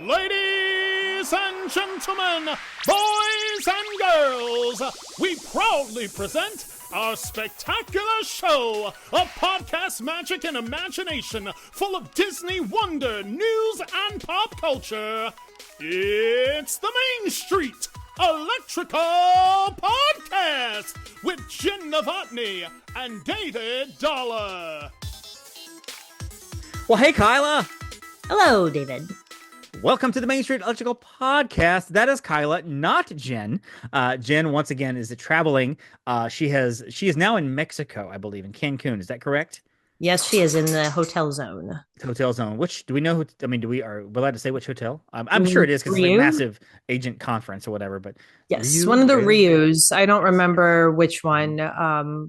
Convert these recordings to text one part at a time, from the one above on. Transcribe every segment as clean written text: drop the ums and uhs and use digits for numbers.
Ladies and gentlemen, boys and girls, we proudly present our spectacular show of podcast magic and imagination full of Disney wonder, news, and pop culture. It's the Main Street Electrical Podcast with Jenn Dave and David Dollar. Well, hey, Kyla. Hello, David. Welcome to the Main Street Electrical Podcast. That is Kyla, not Jenn. Jenn, once again, is traveling. She is now in Mexico, I believe, in Cancun. Is that correct? Yes, she is in the hotel zone. Hotel zone. Which do we know? Are we allowed to say which hotel? I'm sure it is because it's like a massive agent conference or whatever. But yes, one of the Rius. I don't remember which one,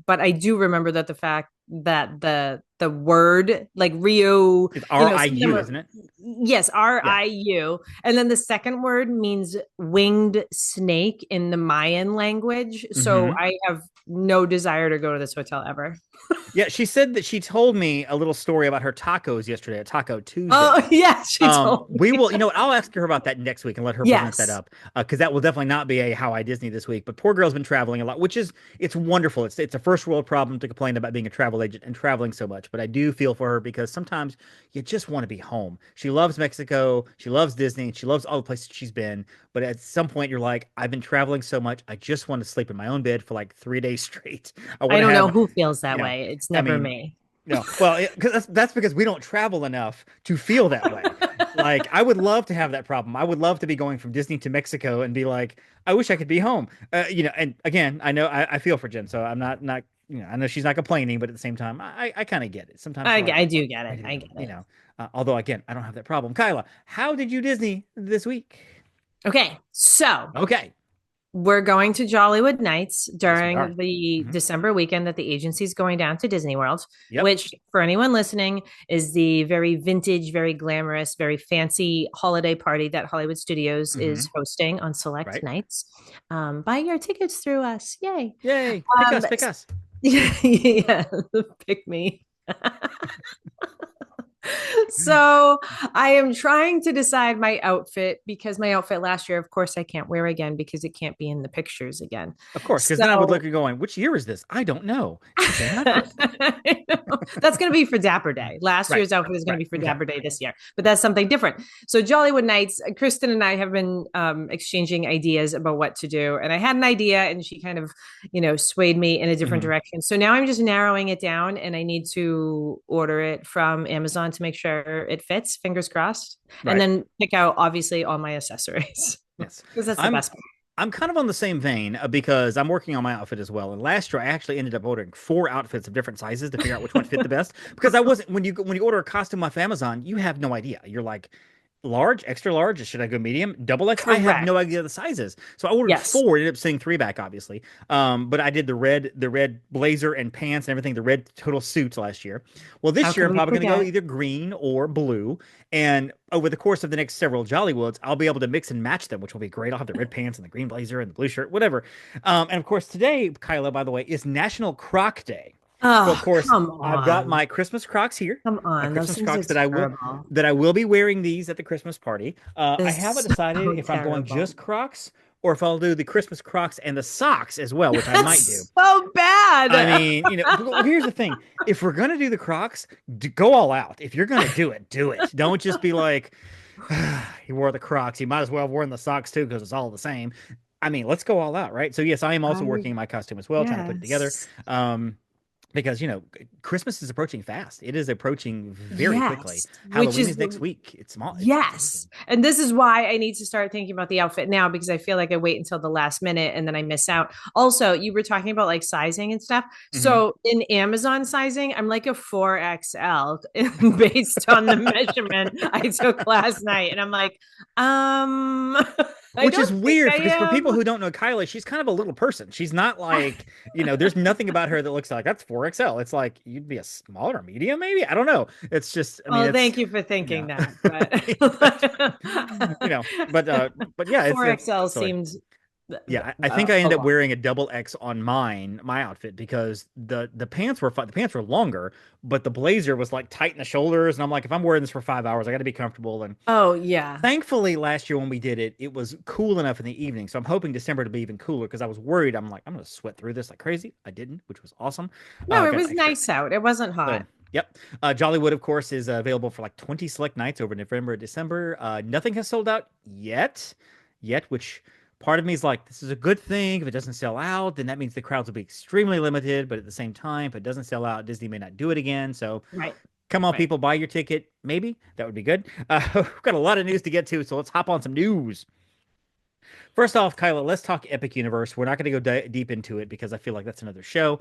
but I do remember that the fact that the word like Rio, it's R-I-U, isn't it? Yes, R-I-U. Yeah. And then the second word means winged snake in the Mayan language. So I have no desire to go to this hotel ever. Yeah, she said that she told me a little story about her tacos yesterday at Taco Tuesday. Oh, yeah, she told me. We will, I'll ask her about that next week and let her present that up, because that will definitely not be a How I Disney this week. But poor girl's been traveling a lot, it's wonderful. It's a first world problem to complain about being a travel agent and traveling so much. But I do feel for her because sometimes you just want to be home. She loves Mexico, she loves Disney, she loves all the places she's been. But at some point, you're like, I've been traveling so much, I just want to sleep in my own bed for like 3 days straight. I don't know who feels that way. It's never me. No, well, that's because we don't travel enough to feel that way. Like, I would love to have that problem. I would love to be going from Disney to Mexico and be like, I wish I could be home. And again, I know I feel for Jen, so I'm not. I know she's not complaining, but at the same time, I kind of get it. Sometimes I do get it. I get it. Although again, I don't have that problem. Kyla, how did you Disney this week? Okay, so we're going to Jollywood Nights during the December weekend that the agency's going down to Disney World, which for anyone listening is the very vintage, very glamorous, very fancy holiday party that Hollywood Studios is hosting on select nights. Buy your tickets through us. Yay. Yay. Pick us. Yeah, pick me. So I am trying to decide my outfit because my outfit last year, of course, I can't wear again because it can't be in the pictures again. Of course, because then I would look at going, which year is this? I don't know. That's going to be for Dapper Day. Last year's outfit is going to be for Dapper Day this year, but that's something different. So Jollywood Nights, Kristen and I have been exchanging ideas about what to do. And I had an idea and she kind of, swayed me in a different direction. So now I'm just narrowing it down and I need to order it from Amazon to make sure it fits, fingers crossed, and then pick out obviously all my accessories. Yes, because that's the best part. I'm kind of on the same vein because I'm working on my outfit as well. And last year I actually ended up ordering 4 outfits of different sizes to figure out which one fit the best. Because I wasn't when you order a costume off Amazon, you have no idea. You're like, large, extra large, should I go medium, double X? Correct. I have no idea the sizes. So I ordered 4, ended up sending 3 back, obviously. But I did the red blazer and pants and everything, the red total suits last year. Well, this year I'm probably going to go either green or blue. And over the course of the next several Jollywoods, I'll be able to mix and match them, which will be great. I'll have the red pants and the green blazer and the blue shirt, whatever. And of course, today, Kyla, by the way, is National Croc Day. Oh, so of course, I've got my Christmas Crocs here. Come on, Christmas Crocs that I will be wearing these at the Christmas party. I haven't decided if I'm going just Crocs or if I'll do the Christmas Crocs and the socks as well, which I might do. So bad. I mean, here's the thing: if we're gonna do the Crocs, go all out. If you're gonna do it, do it. Don't just be like, he wore the Crocs. He might as well have worn the socks too because it's all the same. I mean, let's go all out, right? So yes, I am also working my costume as well, trying to put it together. Because, Christmas is approaching fast. It is approaching very quickly. Halloween is next week. It's small. Yes. And this is why I need to start thinking about the outfit now, because I feel like I wait until the last minute and then I miss out. Also, you were talking about like sizing and stuff. So in Amazon sizing, I'm like a 4XL based on the measurement I took last night. And I'm like, which is weird because for people who don't know Kyla, she's kind of a little person. She's not like, there's nothing about her that looks like that's 4XL. It's like you'd be a small or medium, maybe. I don't know. It's just. Thank you for thinking that. But, but yeah, 4XL seemed Yeah, I think I a ended up lot. wearing a double X on my outfit because the pants were fine. The pants were longer, but the blazer was like tight in the shoulders, and I'm like, if I'm wearing this for 5 hours, I got to be comfortable. And Oh yeah. thankfully, last year when we did it, it was cool enough in the evening. So I'm hoping December to be even cooler because I was worried. I'm like, I'm gonna sweat through this like crazy. I didn't, which was awesome. No, it Got was extra. nice out. It wasn't So, hot. yep. Jollywood, of course, is available for like 20 select nights over November, December. Nothing has sold out yet, which part of me is like, this is a good thing. If it doesn't sell out, then that means the crowds will be extremely limited. But at the same time, if it doesn't sell out, Disney may not do it again. So Right. come on, Right. people, buy your ticket. Maybe that would be good. We've got a lot of news to get to, so let's hop on some news. First off, Kyla, let's talk Epic Universe. We're not going to go deep into it because I feel like that's another show.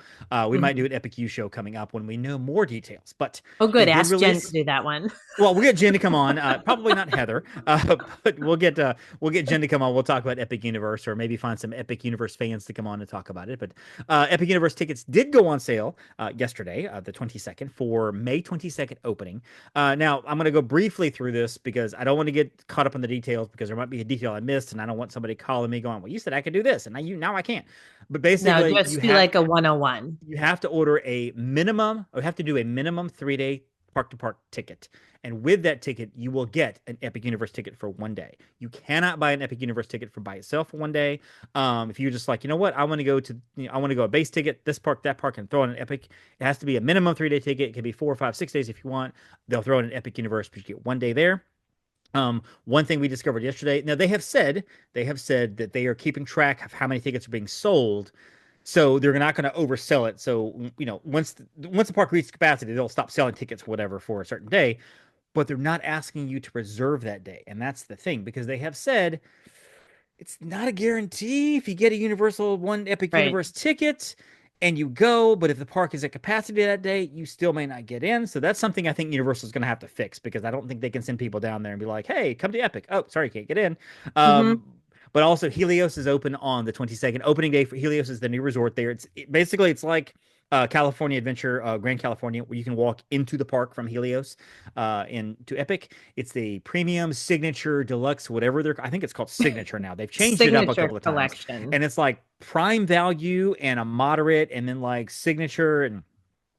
We might do Mhm. an Epic U show coming up when we know more details. But Oh, they good. did Ask Jen to release. do that one. Well, we'll get Jen to come on. Probably not Heather, but we'll get Jen to come on. We'll talk about Epic Universe, or maybe find some Epic Universe fans to come on and talk about it. But Epic Universe tickets did go on sale yesterday, the 22nd, for May 22nd opening. Now I'm going to go briefly through this because I don't want to get caught up in the details because there might be a detail I missed, and I don't want somebody calling me going, "Well, you said I could do this, and now I can't." But No, basically, just be like a 101. you have to order a minimum, or have to do a minimum 3-day park to park ticket. And with that ticket, you will get an Epic Universe ticket for one day. You cannot buy an Epic Universe ticket for by itself for one day. If you're just like, you know what, I want to go to, I want to go a base ticket, this park, that park, and throw in an Epic. It has to be a minimum 3-day ticket. It can be 4, 5, 6 days if you want. They'll throw in an Epic Universe, but you get one day there. One thing we discovered yesterday. Now they have said that they are keeping track of how many tickets are being sold, so they're not going to oversell it. So once the park reaches capacity, they'll stop selling tickets, whatever, for a certain day. But they're not asking you to reserve that day, and that's the thing because they have said it's not a guarantee if you get a Universal One Epic Right. Universe ticket and you go, but if the park is at capacity that day, you still may not get in. So that's something I think Universal is going to have to fix because I don't think they can send people down there and be like, "Hey, come to Epic." Oh, sorry, can't get in. Hmm. But also Helios is open on the 22nd. Opening day for Helios is the new resort there. Basically it's like California Adventure, Grand California, where you can walk into the park from Helios into Epic. It's the premium, signature, deluxe, whatever I think it's called signature now. They've changed it up a Signature couple of times. collection. And it's like prime value and a moderate, and then like signature. And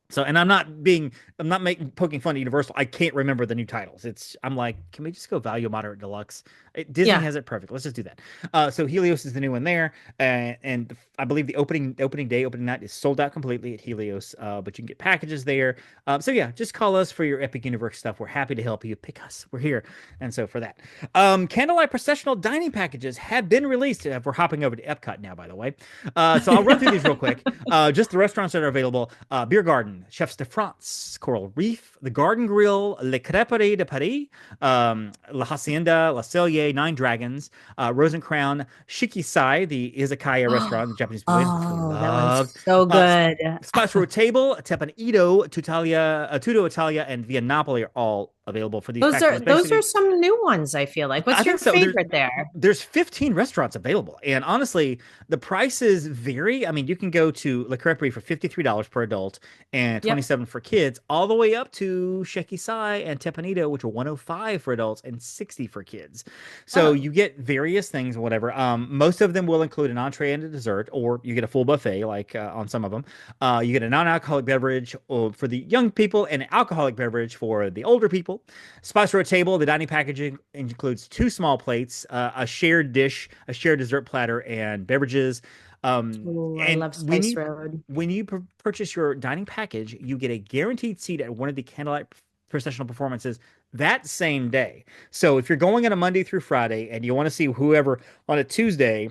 so, and I'm not making poking fun of Universal. I can't remember the new titles. I'm like, can we just go value, moderate, deluxe? Disney Yeah. has it perfect. Let's just do that. So Helios is the new one there, and I believe the opening night is sold out completely at Helios. But you can get packages there. So yeah, just call us for your Epic Universe stuff. We're happy to help you. Pick us. We're here. And so for that, candlelight processional dining packages have been released. We're hopping over to Epcot now, by the way. So I'll run through these real quick. Just the restaurants that are available: Beer Garden, Chefs de France, Coral Reef, the Garden Grill, Le Crêperie de Paris, La Hacienda, La Cellier, Nine Dragons, Rose and Crown, Shikisai, the izakaya restaurant, the Japanese pavilion, which we Oh, that loved. one's so Uh, good. Spice Road Table, Tepanito, Tudo Italia, and Via Napoli are all available for these packages. Those are Basically, some new ones, I feel like. I What's your think so. favorite there? There's 15 restaurants available, and honestly, the prices vary. I mean, you can go to Le Creperie for $53 per adult and Yep. 27 for kids, all the way up to Shekisai and Tepanito, which are 105 for adults and 60 for kids. So Oh, you get various things, whatever. Most of them will include an entree and a dessert, or you get a full buffet, like on some of them. You get a non-alcoholic beverage for the young people and an alcoholic beverage for the older people. Spice Road Table, the dining packaging includes two small plates, a shared dish, a shared dessert platter, and beverages. ooh, I And love Spice Road. when you purchase your dining package, you get a guaranteed seat at one of the candlelight processional performances that same day. So if you're going on a Monday through Friday and you want to see whoever on a Tuesday,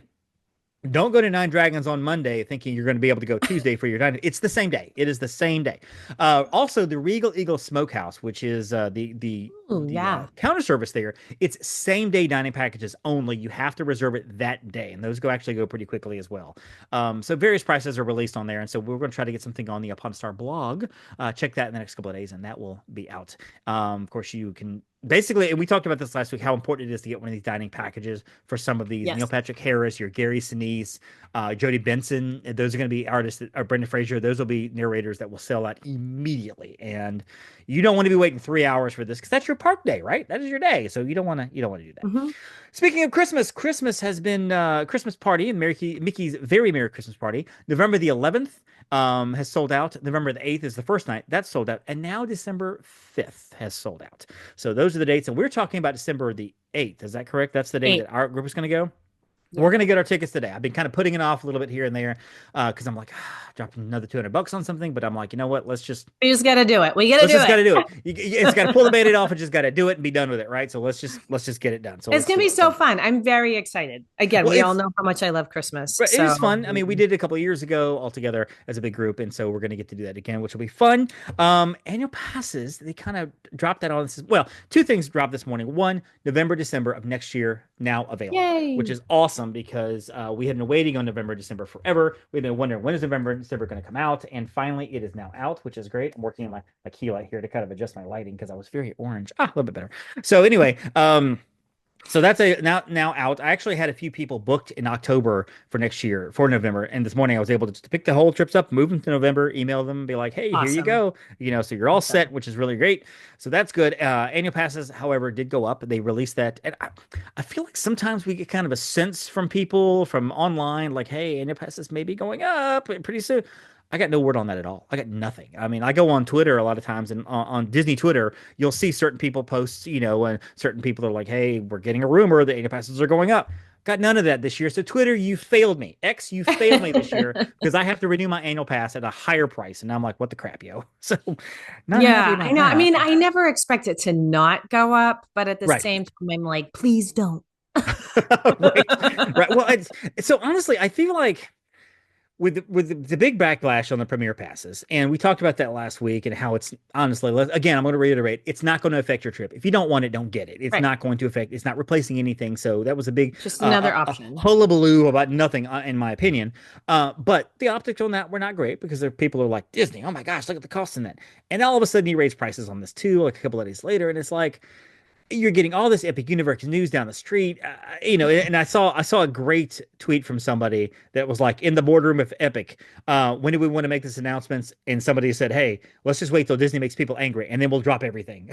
don't go to Nine Dragons on Monday thinking you're going to be able to go Tuesday for your dining. It's the same day. It is the same day. Also, the Regal Eagle Smokehouse, which is Ooh, the yeah. counter service there, it's same day dining packages only. You have to reserve it that day, and those actually go pretty quickly as well. So various prices are released on there, and so we're going to try to get something on the Upon Star blog. Check that in the next couple of days, and that will be out. Of course, you can basically, and we talked about this last week, how important it is to get one of these dining packages for some of these. Yes. Neil Patrick Harris, your Gary Sinise, Jodie Benson. Those are going to be artists that, or Brendan Fraser. Those will be narrators that will sell out immediately. And you don't want to be waiting 3 hours for this because that's your park day, right? That is your day. So you don't want to do that. Mm-hmm. Speaking of Christmas, Christmas has been Christmas party and Mickey's Very Merry Christmas Party. November the 11th has sold out. November the 8th is the first night. That's sold out. And now December 5th has sold out. So those are the dates. And we're talking about December the 8th. Is that correct? That's the day that our group is going to go? Yeah. We're going to get our tickets today. I've been kind of putting it off a little bit here and there because I'm like, dropping another $200 on something. But I'm like, you know what? We just got to do it. We got to do it. It's got to pull the Band-Aid off and just got to do it and be done with it, right? So let's just get it done. So it's going to be so fun. I'm very excited. Again, we all know how much I love Christmas. Right, so. It is fun. I mean, we did it a couple of years ago all together as a big group, and so we're going to get to do that again, which will be fun. Annual passes, they kind of dropped that on us. Well, two things dropped this morning. One, November, December of next year now available, which is awesome because we had been waiting on November, December forever. We've been wondering when is November and December going to come out, and finally it is now out, which is great. I'm working on my key light here to kind of adjust my lighting because I was very orange. A little bit better. So anyway, so that's now out. I actually had a few people booked in October for next year for November, and this morning I was able to pick the whole trips up, move them to November, email them, be like, "Hey, Here you go." So you're all set, which is really great. So that's good. Annual passes, however, did go up. They released that, and I feel like sometimes we get kind of a sense from people from online, like, "Hey, annual passes may be going up pretty soon." I got no word on that at all. I got nothing. I mean, I go on Twitter a lot of times, and on Disney Twitter, you'll see certain people post, and certain people are like, "Hey, we're getting a rumor that annual passes are going up." Got none of that this year. So Twitter, you failed me. X, you failed me this year because I have to renew my annual pass at a higher price, and I'm like, "What the crap, yo?" So, yeah, I know. I mean, I never expect it to not go up, but at the right. same time, I'm like, please don't. right. Well, so honestly, I feel like. With the big backlash on the premiere passes, and we talked about that last week, and how it's honestly, again, I'm going to reiterate, it's not going to affect your trip. If you don't want it, don't get it. It's not going to affect. It's not replacing anything. So that was a big just another option. Hullabaloo about nothing, in my opinion. But the optics on that were not great because people are like, Disney, oh my gosh, look at the cost in that, and all of a sudden he raised prices on this too, like a couple of days later, and it's like. You're getting all this Epic Universe news down the street, and I saw a great tweet from somebody that was like, in the boardroom of Epic, when do we want to make this announcements? And somebody said, "Hey, let's just wait till Disney makes people angry, and then we'll drop everything,"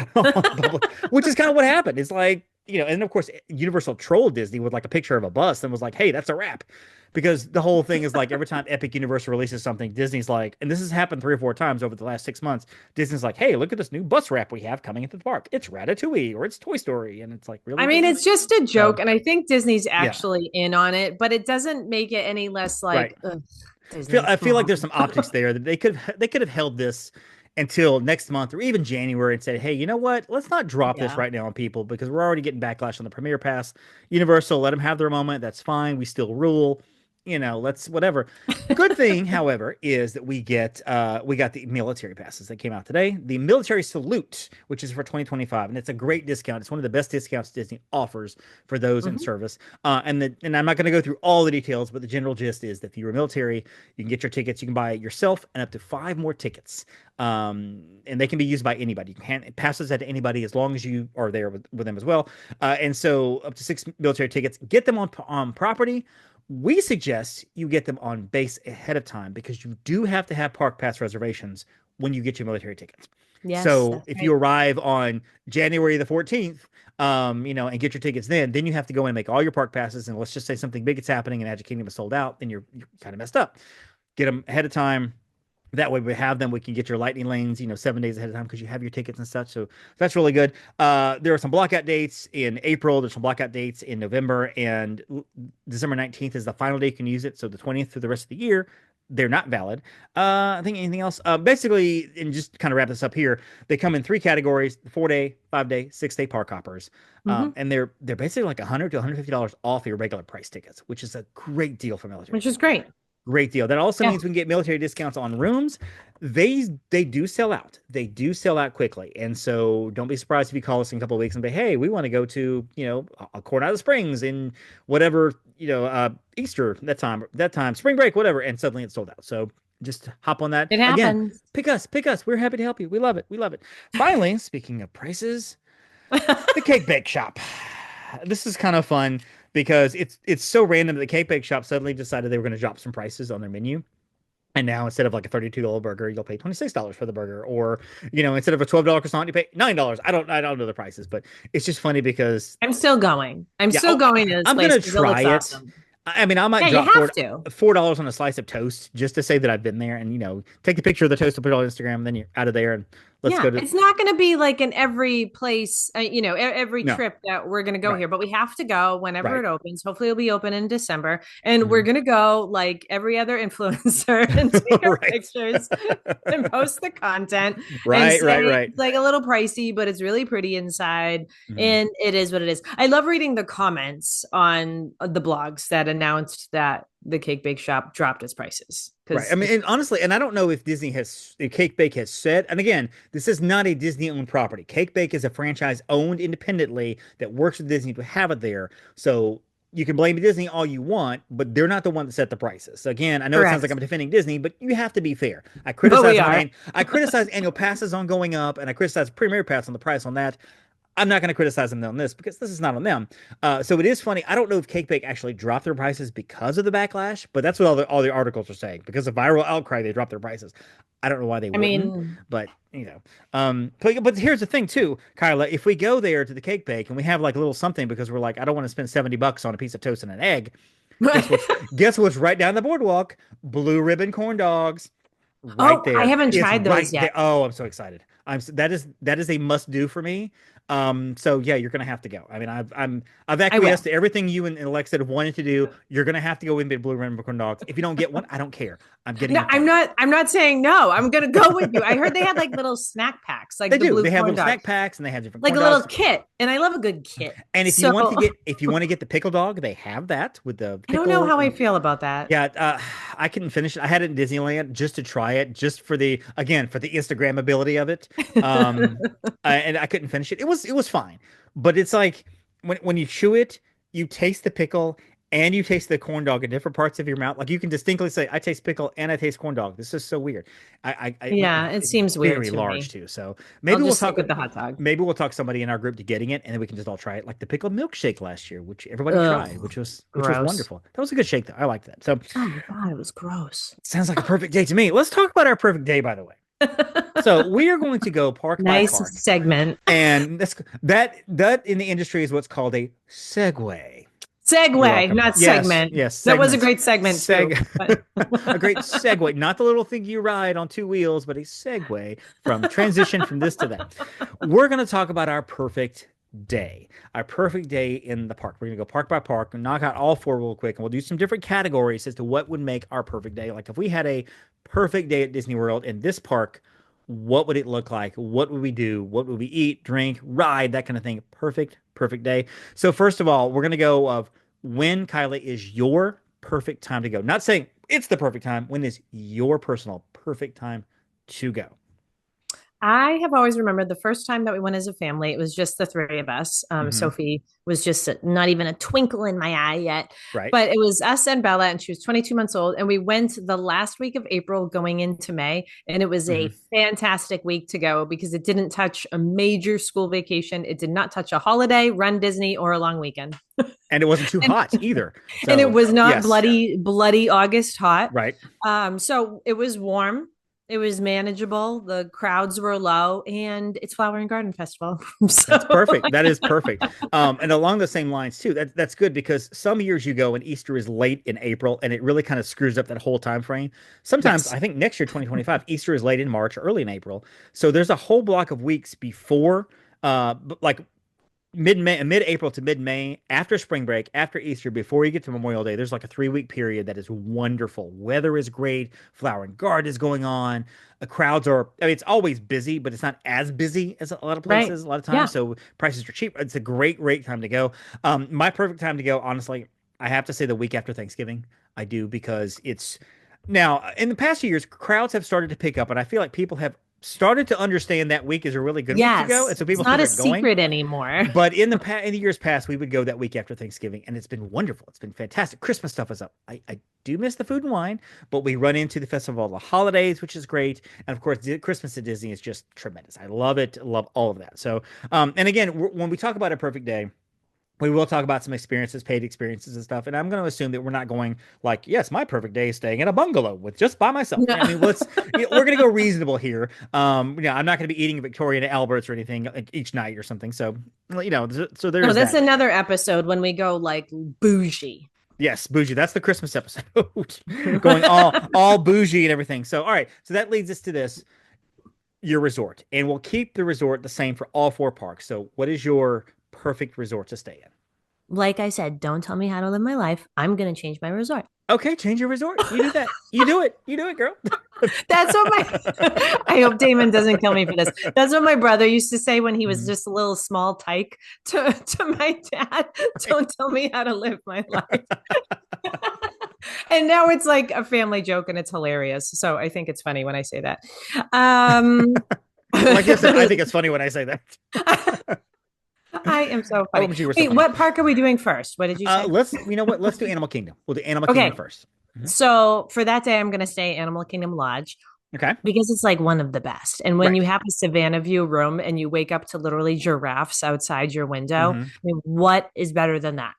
which is kind of what happened. It's like, and of course, Universal trolled Disney with like a picture of a bus and was like, "Hey, that's a wrap." Because the whole thing is like every time Epic Universe releases something, Disney's like, and this has happened 3 or 4 times over the last 6 months, Disney's like, "Hey, look at this new bus wrap we have coming into the park. It's Ratatouille or it's Toy Story." And it's like, really? I mean, it's just a joke. And I think Disney's actually in on it, but it doesn't make it any less like, I feel like there's some optics there that they could have held this until next month or even January and said, "Hey, you know what? Let's not drop this right now on people because we're already getting backlash on the premiere pass. Universal, let them have their moment. That's fine. We still rule. Let's whatever." Good thing, however, is that we got the military passes that came out today. The military salute, which is for 2025, and it's a great discount. It's one of the best discounts Disney offers for those in service. And I'm not going to go through all the details, but the general gist is that if you're military, you can get your tickets. You can buy it yourself and up to 5 more tickets. And they can be used by anybody. You can hand passes that to anybody as long as you are there with them as well. And so up to 6 military tickets. Get them on property. We suggest you get them on base ahead of time because you do have to have park pass reservations when you get your military tickets. Yes, so if you arrive on January the 14th, and get your tickets then you have to go in and make all your park passes. And let's just say something big is happening and Magic Kingdom is sold out, then you're kind of messed up. Get them ahead of time. That way we have them. We can get your lightning lanes, 7 days ahead of time because you have your tickets and such. So that's really good. There are some blockout dates in April. There's some blockout dates in November, and December 19th is the final day you can use it. So the 20th through the rest of the year, they're not valid. I think anything else? Basically, and just kind of wrap this up here, they come in 3 categories: 4-day, 5-day, 6-day park hoppers. And they're basically like $100 to $150 off your regular price tickets, which is a great deal for military. Which is great. Great deal. That also means we can get military discounts on rooms. They do sell out. They do sell out quickly. And so don't be surprised if you call us in a couple of weeks and say, "Hey, we want to go to, Coronado Springs in whatever, Easter, that time, spring break, whatever." And suddenly it's sold out. So just hop on that. It happens. Again, pick us. We're happy to help you. We love it. Finally, speaking of prices, The Cake Bake Shop. This is kind of fun because it's so random that the Cake Bake Shop suddenly decided they were going to drop some prices on their menu. And now instead of like a $32 burger, you'll pay $26 for the burger. Or, instead of a $12 croissant, you pay $9. I don't know the prices, but it's just funny because I'm still going. I'm yeah, still going to this I'm place gonna 'cause it looks try it. awesome. I mean, I might Yeah, you drop have to. $4 on a slice of toast just to say that I've been there, and take the picture of the toast and put it on Instagram, and then you're out of there, and let's Yeah, go to. it's not going to be like in every place, every No, trip that we're going to go right, here, but we have to go whenever right. it opens. Hopefully, it'll be open in December, and we're Mhm. going to go like every other influencer and take our Right. pictures and post the content and Right, right, say right. it's like a little pricey, but it's really pretty inside, Mhm. and it is what it is. I love reading the comments on the blogs that announced that the Cake Bake Shop dropped its prices Right. because I mean, and honestly, and I don't know if Cake Bake has said, and again, this is not a Disney owned property. Cake Bake is a franchise owned independently that works with Disney to have it there. So you can blame Disney all you want, but they're not the one that set the prices. So again, I know it sounds like correct, I'm defending Disney, but you have to be fair. but we are. I criticize annual passes on going up, and I criticize Premier Pass on the price on that. I'm not going to criticize them on this because this is not on them. So it is funny. I don't know if Cake Bake actually dropped their prices because of the backlash, but that's what all the articles are saying. Because of viral outcry, they dropped their prices. I don't know why they I wouldn't, mean, but but here's the thing too, Kyla. If we go there to the Cake Bake and we have like a little something because we're like, I don't want to spend $70 on a piece of toast and an egg. Guess what's guess what's right down the boardwalk? Blue ribbon corn dogs, right oh, I there. haven't It's tried right those there. yet. Oh, I'm so excited. That is a must do for me. So yeah, you're gonna have to go. I mean, I've I will. acquiesced to everything you and Alexa have wanted to do. You're gonna have to go with me, Blue Ribbon Corn Dogs. If you don't get one, I don't care. I'm getting No, a I'm party. not. I'm not saying no. I'm gonna go with you. I heard they had like little snack packs, They like the do. blue They have corn little dog, snack packs and they have different like corn a little dogs. kit. And I love a good kit. And if you So want to get the pickle dog, they have that with the I don't know pickle how I and feel about that. yeah, I couldn't finish it. I had it in Disneyland just to try it, just for the Instagram ability of it. And I couldn't finish it. It was fine, but it's like when you chew it, you taste the pickle and you taste the corn dog in different parts of your mouth. Like you can distinctly say, "I taste pickle and I taste corn dog." This is so weird. Yeah, it It's seems weird very to large me. too. So I'll maybe we'll just stick talk. with the hot dog. Maybe we'll talk somebody in our group to getting it, and then we can just all try it, like the pickled milkshake last year, which everybody tried, Ugh, which was gross. wonderful. That was a good shake, though. I liked that. So Oh my god, it was gross. sounds like a perfect day to me. Let's talk about our perfect day, by the way. So we are going to go park by Nice park, segment. and that in the industry is what's called a segue. You're Segue, welcome. not Yes, segment. yes, That was a segments. great segment too. A great segue, not the little thing you ride on two wheels, but a segue from transition from this to that. We're going to talk about our perfect day, in the park. We're going to go park by park and knock out all four real quick, and we'll do some different categories as to what would make our perfect day. Like if we had a perfect day at Disney World in this park, what would it look like? What would we do? What would we eat, drink, ride, that kind of thing? Perfect day. So first of all, we're going to go of when, Kyla, is your perfect time to go. Not saying it's the perfect time. When is your personal perfect time to go? I have always remembered the first time that we went as a family, it was just the three of us. Hmm. Sophie was just not even a twinkle in my eye yet, Right. but it was us and Bella, and she was 22 months old. And we went the last week of April going into May. And it was Hmm. a fantastic week to go because it didn't touch a major school vacation. It did not touch a holiday, Run Disney, or a long weekend. And it wasn't too and, hot either. and it So was not yes. bloody August hot. Right. So it was warm. It was manageable. The crowds were low, and it's Flower and Garden Festival. So That's perfect. That is perfect. And along the same lines too, that's good because some years you go and Easter is late in April and it really kind of screws up that whole time frame. Sometimes yes. I think next year, 2025, Easter is late in March, early in April. So there's a whole block of weeks before, like mid-April to mid-May, after spring break, after Easter, before you get to Memorial Day. There's like a 3-week period that is wonderful. Weather is great. Flower and Garden is going on. Crowds are, I mean, it's always busy, but it's not as busy as a lot of places, a lot of times. Yeah. So prices are cheap. It's a great time to go. My perfect time to go, honestly, I have to say the week after Thanksgiving. I do, because it's now in the past few years, crowds have started to pick up, and I feel like people have started to understand that week is a really good week to go, Yes, and so it's people not a started going. secret anymore. But in the years past, we would go that week after Thanksgiving, and it's been wonderful. It's been fantastic. Christmas stuff is up. I do miss the food and wine, but we run into the festival of the holidays, which is great. And of course, Christmas at Disney is just tremendous. I love it. Love all of that. So, and again, when we talk about a perfect day, we will talk about some experiences, paid experiences and stuff. And I'm going to assume that we're not going like, yes, my perfect day is staying in a bungalow with just by myself. No. I mean, we're going to go reasonable here. I'm not going to be eating Victoria and Albert's or anything like, each night or something. So, so there's that's that. another episode when we go like bougie. Yes, bougie. That's the Christmas episode. Going all bougie and everything. So, all right. So that leads us to this, your resort. And we'll keep the resort the same for all 4 parks. So what is your perfect resort to stay in? Like I said, don't tell me how to live my life. I'm going to change my resort. Okay, change your resort. You do that. You do it. You do it, girl. That's what I hope Damon doesn't kill me for this. That's what my brother used to say when he was just a little small tyke to my dad. Don't tell me how to live my life. And now it's like a family joke and it's hilarious. So I think it's funny when I say that. Like I said, I think it's funny when I say that. I am so funny. Wait, what park are we doing first? What did you say? Let's do Animal Kingdom. We'll do Animal Kingdom first. Mm-hmm. So for that day, I'm going to stay Animal Kingdom Lodge. Okay. Because it's like one of the best. And when you have a Savannah view room and you wake up to literally giraffes outside your window, I mean, what is better than that?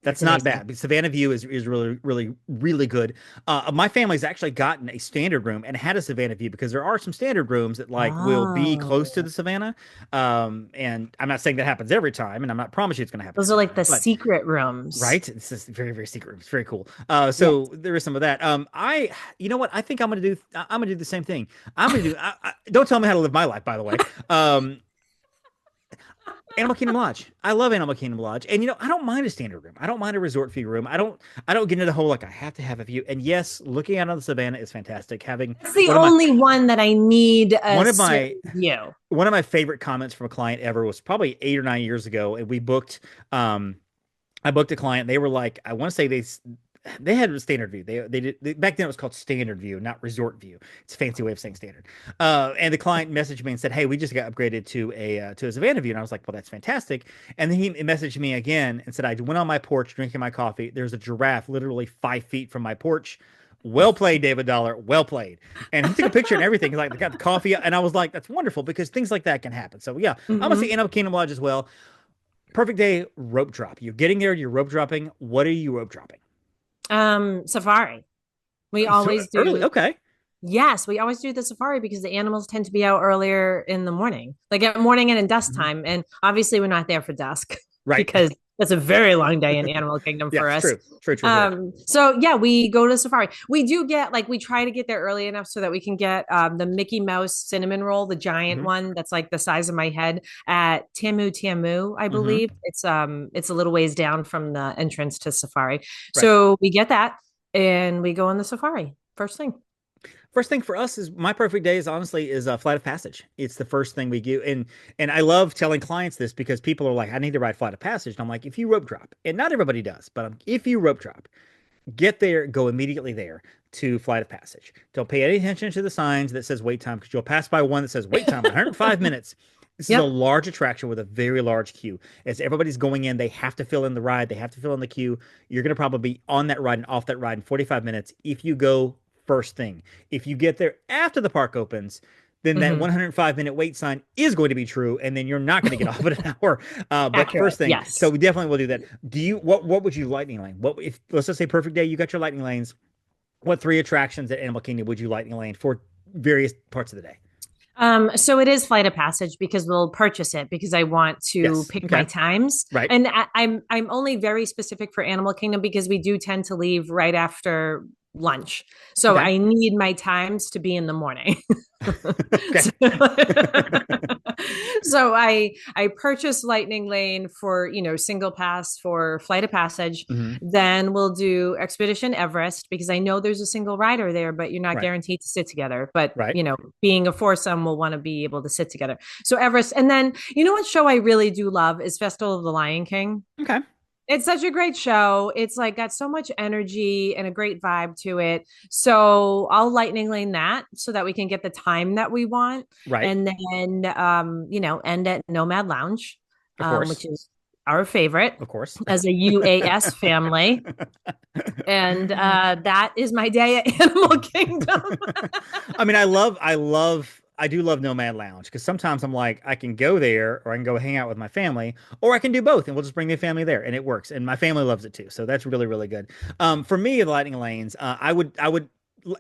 That's not bad. Savannah View is really, really, really good. My family's actually gotten a standard room and had a Savannah View because there are some standard rooms that will be close to the Savannah. And I'm not saying that happens every time, and I'm not promising it's going to happen. Those are like the secret rooms, right? It's just very, very secret rooms. Very cool. So there is some of that. You know what? I think I'm going to do the same thing. I'm going to do. Don't tell me how to live my life, by the way. Animal Kingdom Lodge. I love Animal Kingdom Lodge. And I don't mind a standard room. I don't mind a resort fee room. I don't get into the whole I have to have a view. And yes, looking out on the Savannah is fantastic. It's the only one that I need one of my favorite comments from a client ever was probably 8 or 9 years ago. And we booked I booked a client. They were like, I want to say they had a standard view. They did back then. It was called standard view, not resort view. It's a fancy way of saying standard. And the client messaged me and said, "Hey, we just got upgraded to a Savannah view." And I was like, "Well, that's fantastic." And then he messaged me again and said, "I went on my porch drinking my coffee. There's a giraffe literally 5 feet from my porch. Well played, David Dollar. Well played." And he took a picture and everything. He's like, "They got the coffee," and I was like, "That's wonderful," because things like that can happen. So yeah, I'm gonna say Animal Kingdom Lodge as well. Perfect day rope drop. You're getting there. You're rope dropping. What are you rope dropping? Safari. We always do. Early. Okay. Yes, we always do the safari because the animals tend to be out earlier in the morning, like at morning and in dusk time. And obviously, we're not there for dusk, right? Because that's a very long day in Animal Kingdom for us. True. So yeah, we go to safari. We do get we try to get there early enough so that we can get the Mickey Mouse cinnamon roll, the giant one that's like the size of my head at Tamu, I believe. It's a little ways down from the entrance to safari. Right. So we get that and we go on the safari first thing. First thing for us is my perfect day is honestly a Flight of Passage. It's the first thing we do. And I love telling clients this because people are like, I need to ride Flight of Passage. And I'm like, if you rope drop, and not everybody does, but if you rope drop, get there, go immediately there to Flight of Passage. Don't pay any attention to the signs that says wait time because you'll pass by one that says wait time 105 minutes. This is a large attraction with a very large queue. As everybody's going in, they have to fill in the ride. They have to fill in the queue. You're going to probably be on that ride and off that ride in 45 minutes if you go first thing. If you get there after the park opens, then that 105-minute wait sign is going to be true, and then you're not going to get off in an hour. But accurate. First thing, so we definitely will do that. What would you lightning lane? What if let's just say perfect day, you got your lightning lanes? What 3 attractions at Animal Kingdom would you lightning lane for various parts of the day? So it is Flight of Passage because we'll purchase it because I want to pick my times. Right. And I'm only very specific for Animal Kingdom because we do tend to leave right after lunch. So I need my times to be in the morning. So I purchase Lightning Lane for, single pass for Flight of Passage. Then we'll do Expedition Everest because I know there's a single rider there, but you're not guaranteed to sit together. But, being a foursome, we'll want to be able to sit together. So Everest. And then, what show I really do love is Festival of the Lion King. Okay. It's such a great show. It's like got so much energy and a great vibe to it. So I'll lightning lane that so that we can get the time that we want. Right. And then end at Nomad Lounge, Of course. which is our favorite Of course. as a UAS family. And that is my day at Animal Kingdom. I mean, I do love Nomad Lounge because sometimes I'm like, I can go there or I can go hang out with my family, or I can do both and we'll just bring the family there and it works. And my family loves it too. So that's really, really good. For me, the lightning lanes, I would,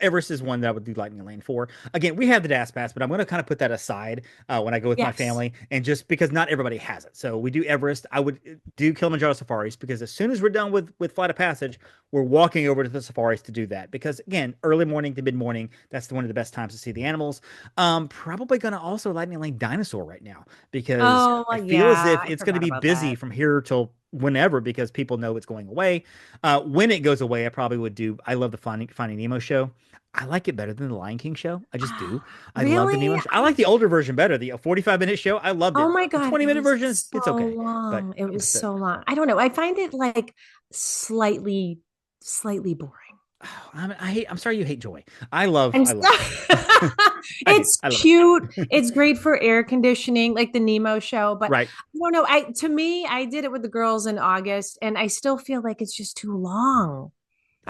Everest is one that I would do lightning lane for. Again, we have the DAS pass, but I'm going to kind of put that aside when I go with my Yes. family, and just because not everybody has it. So we do Everest. I would do Kilimanjaro safaris because as soon as we're done with Flight of Passage, we're walking over to the safaris to do that. Because again, early morning to mid morning, that's one of the best times to see the animals. Probably going to also lightning lane dinosaur right now because Oh, I feel as if I it's going to forgot be about busy that. from here till whenever because people know it's going away. When it goes away, I probably would do. I love the Finding Nemo show. I like it better than the Lion King show. I just do. I love the Really? Nemo show. I like the older version better. The 45-minute show. I loved Oh it. my The God, it 20-minute was version, it's so okay. But long. It was it's so long. I don't know. I find it like slightly boring. I'm sorry you hate joy. I'm I so love joy. It's I love cute. it. It's great for air conditioning, like the Nemo show. But Right. I don't know. To me, I did it with the girls in August, and I still feel like it's just too long.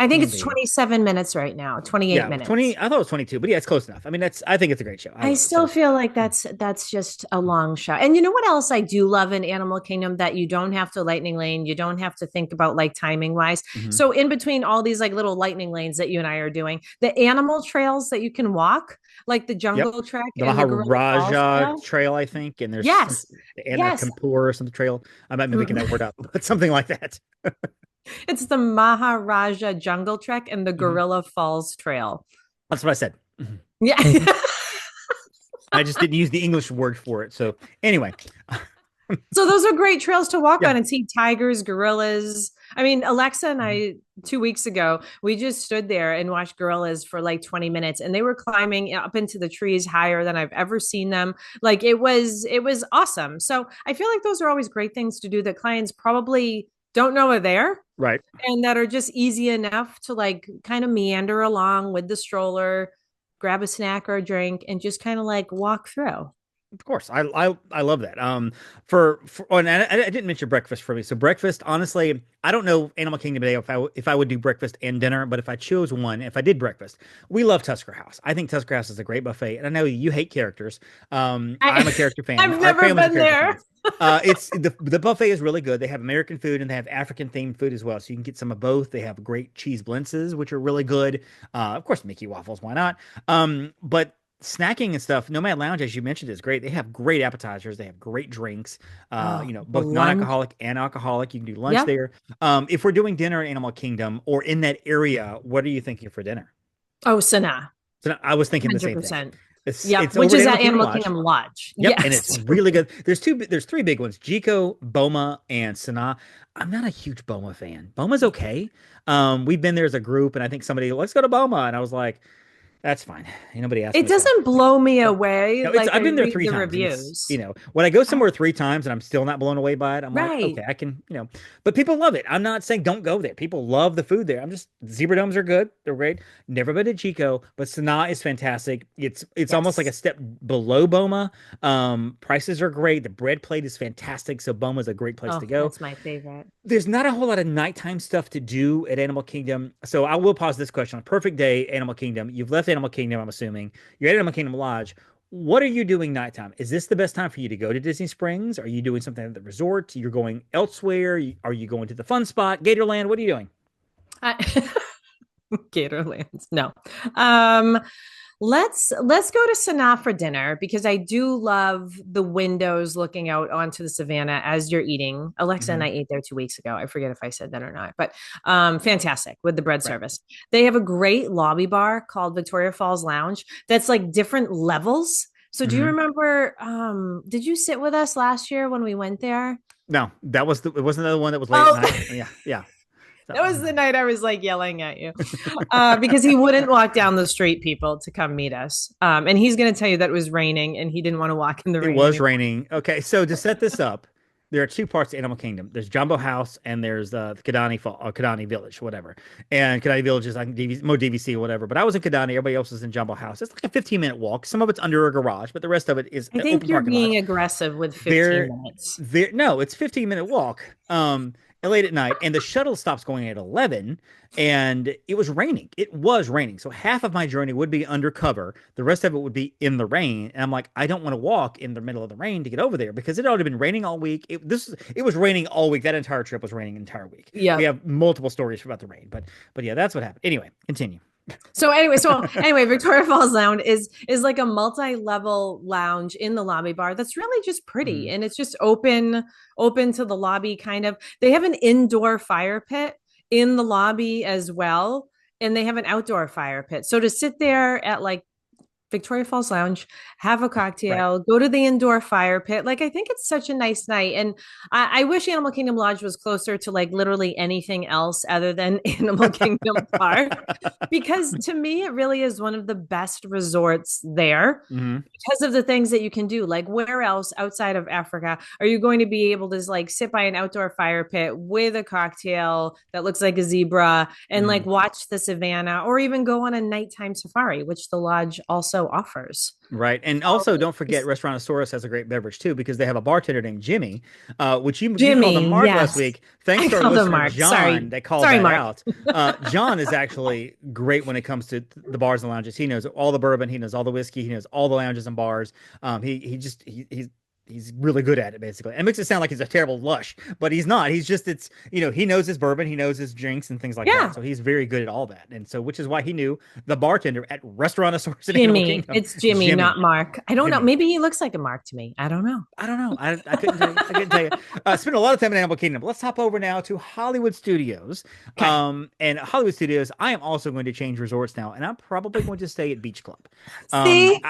I think Can it's be. 27 minutes right now, 28 Yeah, 20. minutes. I thought it was 22, but yeah, it's close enough. I mean, I think it's a great show. I I love it. still So, feel like that's just a long shot. And you know what else I do love in Animal Kingdom that you don't have to lightning lane, you don't have to think about like timing wise. mhm. So in between all these like little lightning lanes that you and I are doing, the animal trails that you can walk, like the Yep. Jungle Trek The and the Gorilla Falls Maharaja Trail. Trail, I think, and there's some Yes. Anna Yes. Kapoor or some trail. I might be making that word up, but something like that. It's the Maharaja Jungle Trek and the Mhm. Gorilla Falls Trail. That's what I said. Mhm. Yeah. I just didn't use the English word for it. So anyway, So those are great trails to walk yeah. on and see tigers, gorillas. I mean, Alexa and Mhm. I 2 weeks ago, we just stood there and watched gorillas for like 20 minutes and they were climbing up into the trees higher than I've ever seen them. Like it was awesome. So I feel like those are always great things to do that clients probably don't know are there Right. and that are just easy enough to like kind of meander along with the stroller, grab a snack or a drink and just kind of like walk through. Of course, I love that. For oh, and I didn't mention breakfast for me. So breakfast, honestly, I don't know Animal Kingdom today if I would do breakfast and dinner, but if I chose one, if I did breakfast, we love Tusker House. I think Tusker House is a great buffet, and I know you hate characters. I'm a character fan. I've Our never family's a been character there. fan. It's the buffet is really good. They have American food and they have African themed food as well, so you can get some of both. They have great cheese blintzes, which are really good. Of course, Mickey waffles, why not? But snacking and stuff, Nomad Lounge, as you mentioned, is great. They have great appetizers. They have great drinks. Oh, the Both lunch. non-alcoholic and alcoholic. You can do lunch Yep. there. If we're doing dinner at Animal Kingdom or in that area, what are you thinking for dinner? Oh, Sanaa. So I was thinking the same thing. 100%. It's Yep. it's Which over at is Animal at Kingdom Animal Lodge. Kingdom Lodge. Yep, and it's Yes. really good. There's three big ones: Jiko, Boma, and Sanaa. I'm not a huge Boma fan. Boma's okay. We've been there as a group, and I think somebody let's go to Boma, and I was like, that's fine. Ain't nobody asked It me, so doesn't blow me no, away. no. It's Like I've I been there read three the times, and it's reviews. when I go Oh, somewhere three times and I'm still not blown away by it, I'm like, right. okay, I can, but people love it. I'm not saying don't go there. People love the food there. I'm just zebra domes are good. They're great. Never been to Chico, but Sanaa is fantastic. It's almost like a Yes. step below Boma. Prices are great. The bread plate is fantastic. So Boma's a great place Oh, to go. that's my favorite. There's not a whole lot of nighttime stuff to do at Animal Kingdom. So I will pause this question. On a perfect day, Animal Kingdom. You've left Animal Kingdom, I'm assuming. You're at Animal Kingdom Lodge. What are you doing nighttime? Is this the best time for you to go to Disney Springs? Are you doing something at the resort? You're going elsewhere? Are you going to the fun spot, Gatorland? What are you doing? I, Gatorlands. No. Um, let's go to Sanaa for dinner because I do love the windows looking out onto the savannah as you're eating. Alexa and Mhm. I ate there 2 weeks ago. I forget if I said that or not, but fantastic with the bread Right. service. They have a great lobby bar called Victoria Falls Lounge that's like different levels. So do you Mhm. remember did you sit with us last year when we went there? No, it wasn't the one that was late at Oh, night. Yeah, yeah. So, that was the night I was like yelling at you because he wouldn't walk down the street, people, to come meet us. And he's going to tell you that it was raining and he didn't want to walk in the it rain was anymore. raining. Okay, so to set this up, there are two parts to Animal Kingdom. There's Jumbo House and there's the Kidani Village, whatever. And Kidani Village is like more DVC or whatever. But I was in Kidani. Everybody else was in Jumbo House. It's like a 15-minute walk. Some of it's under a garage, but the rest of it is I think open you're parking being lots. aggressive with 15 minutes. No, it's 15-minute walk. Late at night, and the shuttle stops going at 11, and it was raining. It was raining, so half of my journey would be undercover. The rest of it would be in the rain, and I'm like, I don't want to walk in the middle of the rain to get over there because it had already been raining all week. It was raining all week. That entire trip was raining an entire week. Yeah, we have multiple stories about the rain, but yeah, that's what happened. Anyway, continue. So anyway, Victoria Falls Lounge is like a multi-level lounge in the lobby bar that's really just pretty, and it's just open to the lobby kind of. They have an indoor fire pit in the lobby as well, and they have an outdoor fire pit. So to sit there at like Victoria Falls Lounge, have a cocktail, go to the indoor fire pit. Like, I think it's such a nice night. And I wish Animal Kingdom Lodge was closer to like literally anything else other than Animal Kingdom Park, because to me, it really is one of the best resorts there because of the things that you can do. Like, where else outside of Africa are you going to be able to like sit by an outdoor fire pit with a cocktail that looks like a zebra and like watch the savannah, or even go on a nighttime safari, which the lodge also offers. Right. And also don't forget Restaurantosaurus has a great beverage too, because they have a bartender named Jimmy, which you called him Mark last week. Thanks to our listener John that called that out. John is actually great when it comes to the bars and lounges. He knows all the bourbon, he knows all the whiskey, he knows all the lounges and bars. He's really good at it, basically. It makes it sound like he's a terrible lush, but he's not. He's just, he knows his bourbon, he knows his drinks and things like that. So he's very good at all that. And so, which is why he knew the bartender at Restaurantosaurus. Jimmy. It's Jimmy, not Mark. I don't know. Maybe he looks like a Mark to me. I don't know. I couldn't tell you. Spent a lot of time in Animal Kingdom. Let's hop over now to Hollywood Studios. Okay. And Hollywood Studios, I am also going to change resorts now, and I'm probably going to stay at Beach Club. I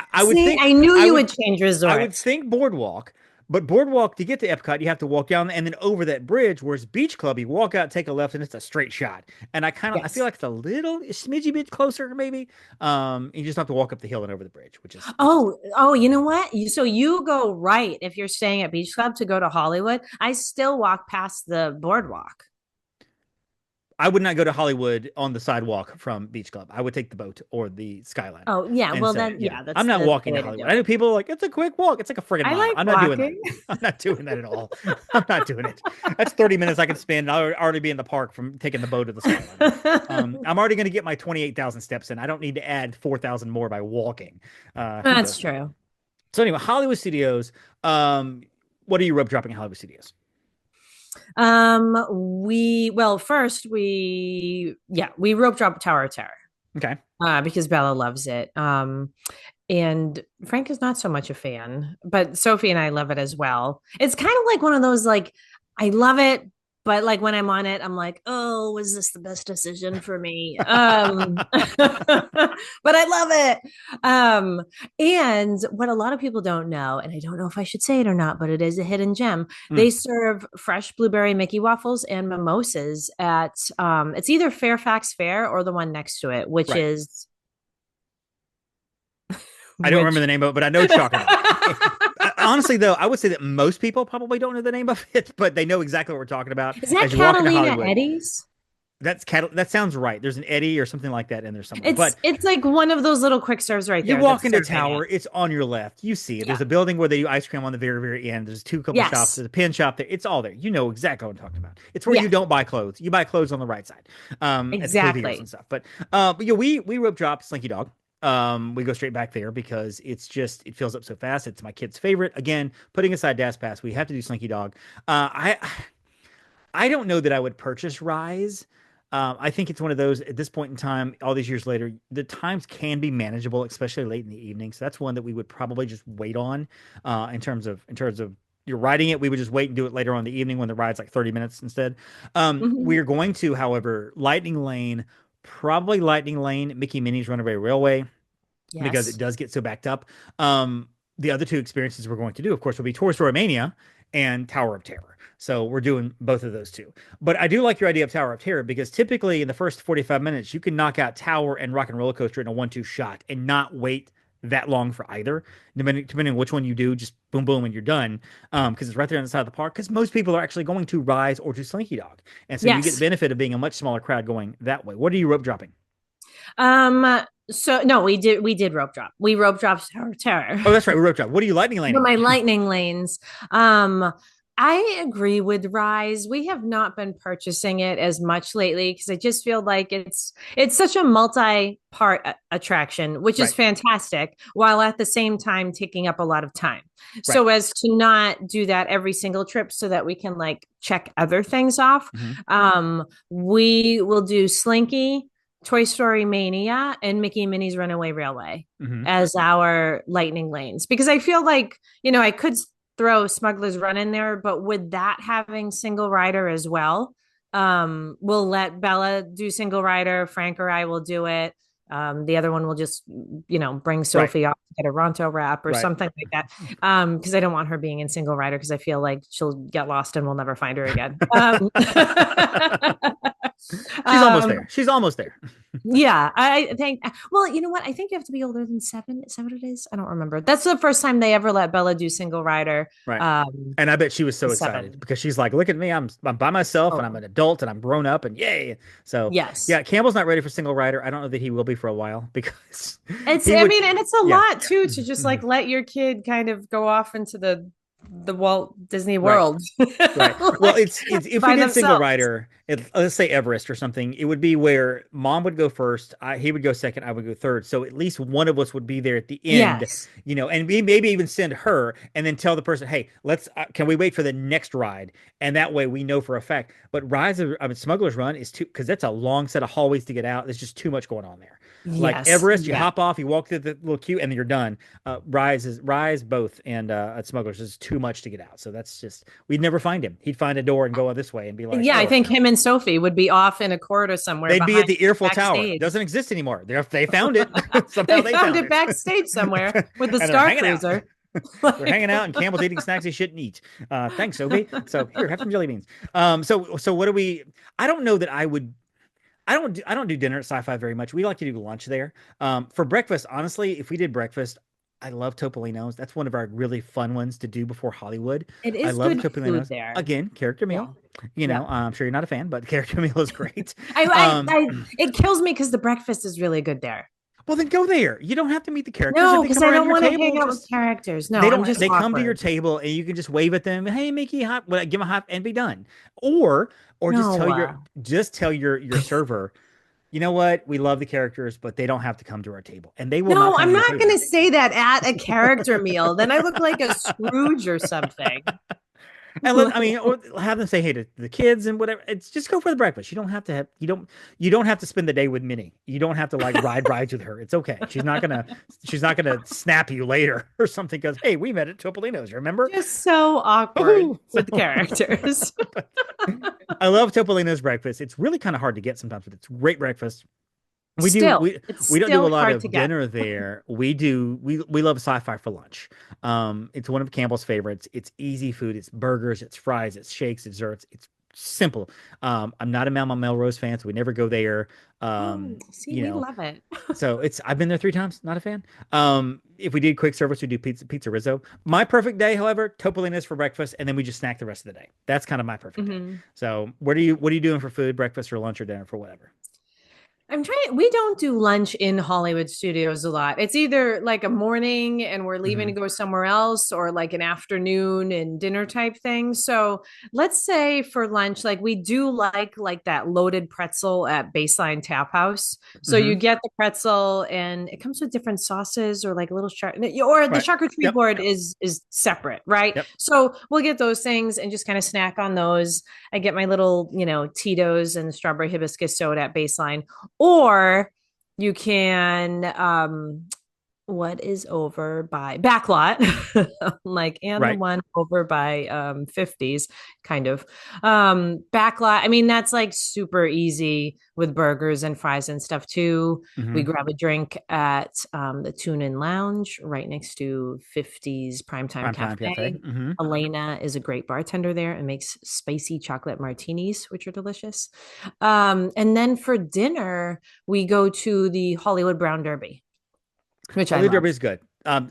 knew you would change resorts. I would think Boardwalk. But Boardwalk, to get to Epcot, you have to walk down and then over that bridge, whereas Beach Club, you walk out, take a left, and it's a straight shot. And I feel like it's a smidgy bit closer, maybe. You just have to walk up the hill and over the bridge, which is... Oh, you know what? So you go right if you're staying at Beach Club to go to Hollywood. I still walk past the Boardwalk. I would not go to Hollywood on the sidewalk from Beach Club. I would take the boat or the Skyliner. Oh, yeah. And I'm not walking to Hollywood. I know people are like, it's a quick walk. It's like a friggin' mile. I'm not doing that. I'm not doing that at all. I'm not doing it. That's 30 minutes I can spend. I'll already be in the park from taking the boat to the Skyliner. I'm already going to get my 28,000 steps in. I don't need to add 4,000 more by walking. That's true. So anyway, Hollywood Studios. What are you rope dropping at Hollywood Studios? First we rope drop Tower of Terror. Okay. Because Bella loves it. And Frank is not so much a fan, but Sophie and I love it as well. It's kind of like one of those, like, I love it, but like when I'm on it, I'm like, oh, was this the best decision for me? But I love it. And what a lot of people don't know, and I don't know if I should say it or not, but it is a hidden gem. They serve fresh blueberry Mickey waffles and mimosas at it's either Fairfax Fair or the one next to it, which is I don't remember the name of it, but I know what you're talking about. Honestly, though, I would say that most people probably don't know the name of it, but they know exactly what we're talking about. Is that Catalina Eddie's? That sounds right. There's an Eddie or something like that in there somewhere. It's like one of those little quick serves right there. You walk into Tower, it's on your left. You see it. There's a building where they do ice cream on the very, very end. There's couple shops. There's a pin shop there. It's all there. You know exactly what I'm talking about. It's where you don't buy clothes. You buy clothes on the right side. Exactly. And stuff. But we rope drop Slinky Dog. We go straight back there because it fills up so fast. It's my kid's favorite. Again, putting aside Dash Pass, we have to do Slinky Dog. I don't know that I would purchase Rise. I think it's one of those at this point in time, all these years later, the times can be manageable, especially late in the evening. So that's one that we would probably just wait on, in terms of you're riding it. We would just wait and do it later on in the evening when the ride's like 30 minutes instead. We're going to, however, Lightning Lane, Mickey Minnie's Runaway Railway, because it does get so backed up. The other two experiences we're going to do, of course, will be Toy Story Mania and Tower of Terror. So we're doing both of those two. But I do like your idea of Tower of Terror, because typically in the first 45 minutes, you can knock out Tower and Rock and Roller Coaster in a 1-2 shot and not wait that long for either. Depending on which one you do, just boom, boom, and you're done. Because it's right there on the side of the park. Because most people are actually going to Rise or to Slinky Dog, and so you get the Yes. benefit of being a much smaller crowd going that way. What are you rope dropping? So no, we did rope drop. We rope dropped Tower of Terror. Oh, that's right, we rope drop. What are you lightning But laning? my lightning lanes. I agree with Rise. We have not been purchasing it as much lately because I just feel like it's such a multi-part attraction, which is Right, fantastic, while at the same time taking up a lot of time. right. So as to not do that every single trip so that we can like check other things off, Hmm. we will do Slinky, Toy Story Mania, and Mickey and Minnie's Runaway Railway Hmm. as our lightning lanes because I feel like, I could throw Smuggler's Run in there, but with that having single rider as well, we'll let Bella do single rider. Frank or I will do it. The other one will just, bring Right, Sophie off to get a Ronto wrap or right. something like that. Because I don't want her being in single rider because I feel like she'll get lost and we'll never find her again. She's almost um, there. She's almost there. yeah, I think. Well, you know what? I think you have to be older than 7. Is that what it is? I don't remember. That's the first time they ever let Bella do single rider. Right. And I bet she was so excited 7. because she's like, look at me, I'm by myself and I'm Oh, an adult and I'm grown up and yay. So yes. yeah, Campbell's not ready for single rider. I don't know that he will be for a while because It's. he I would, mean, and it's a yeah. lot too to just like let your kid kind of go off into the Walt Disney Right. World, Right. Well, like, it's if we by did single themselves. rider, let's say Everest or something, it would be where mom would go first, he would go second, I would go third. So at least one of us would be there at the end, Yes. and we maybe even send her and then tell the person, hey, can we wait for the next ride? And that way we know for a fact. But Smuggler's Run is too, because that's a long set of hallways to get out. There's just too much going on there. Like Yes. Everest, you Yeah. hop off, you walk through the little queue, and then you're done. Rise both, and at Smugglers is too much to get out. So that's just we'd never find him. He'd find a door and go this way and be like, Yeah, I oh, think him and Sophie would be off in a corridor somewhere they'd be at behind the Earful Tower. backstage. Doesn't exist anymore. They found it somehow. They They found found it it, backstage somewhere with the and they're Star hanging out. Cruiser. They're hanging out, and Campbell's eating snacks he shouldn't eat. Thanks, Sophie. So here, have some jelly beans. So what do we? I don't know that I would. I don't do dinner at Sci-Fi very much. We like to do lunch there. For breakfast, honestly, if we did breakfast, I love Topolino's. That's one of our really fun ones to do before Hollywood. It I is love good food Topolino's. there. Again, character Yeah. meal. Yeah. I'm sure you're not a fan, but character meal is great. I, Um, I, it kills me because the breakfast is really good there. well, then go there. You don't have to meet the characters. If No, they because come I around don't your want to table, hang out with just characters. No, they I'm don't. just They come to your awkward. table and you can just wave at them. Hey, Mickey, give them a hop, and be done. Or just No. tell your server. You know what? We love the characters, but they don't have to come to our table, and they will not No, come I'm to your not going table. to say that at a character meal. Then I look like a Scrooge or something. And or have them say hey to the kids and whatever. It's just go for the breakfast. You don't have to spend the day with Minnie. You don't have to like ride rides with her. It's okay. She's not gonna snap you later or something because hey, we met at Topolino's. Remember? Just so awkward Ooh. with the characters. I love Topolino's breakfast. It's really kind of hard to get sometimes, but it's great breakfast. We do Still, we it's we don't do a still lot hard of to get. dinner there. We love Sci-Fi for lunch. It's one of Campbell's favorites. It's easy food. It's burgers, it's fries, it's shakes, it's desserts. It's simple. I'm not a Mama Melrose fan, so we never go there. Oh, see, You we know, love it. so I've been there 3 times. Not a fan. If we did quick service, we do pizza Rizzo. My perfect day, however, Topolino's for breakfast, and then we just snack the rest of the day. That's kind of my perfect day. Mhm. So what are you doing for food, breakfast or lunch or dinner for whatever? I'm trying. We don't do lunch in Hollywood studios a lot. It's either like a morning and we're leaving to Hmm. go somewhere else, or like an afternoon and dinner type thing. So let's say for lunch, like we do like that loaded pretzel at Baseline Tap House. So you Hmm. get the pretzel and it comes with different sauces or like a little or the Right. charcuterie Yep. board is separate, right? Yep. So we'll get those things and just kind of snack on those. I get my little, Tito's and strawberry hibiscus soda at Baseline, or you can what is over by Backlot, like, and the Right. one over by 50s kind of. Backlot, I mean, that's like super easy with burgers and fries and stuff too. We Hmm. grab a drink at the Tune In Lounge right next to 50s Primetime Prime time cafe. Cafe. Hmm. Elena is a great bartender there and makes spicy chocolate martinis, which are delicious. And then for dinner, we go to the Hollywood Brown Derby. which I Roller love. derby is good.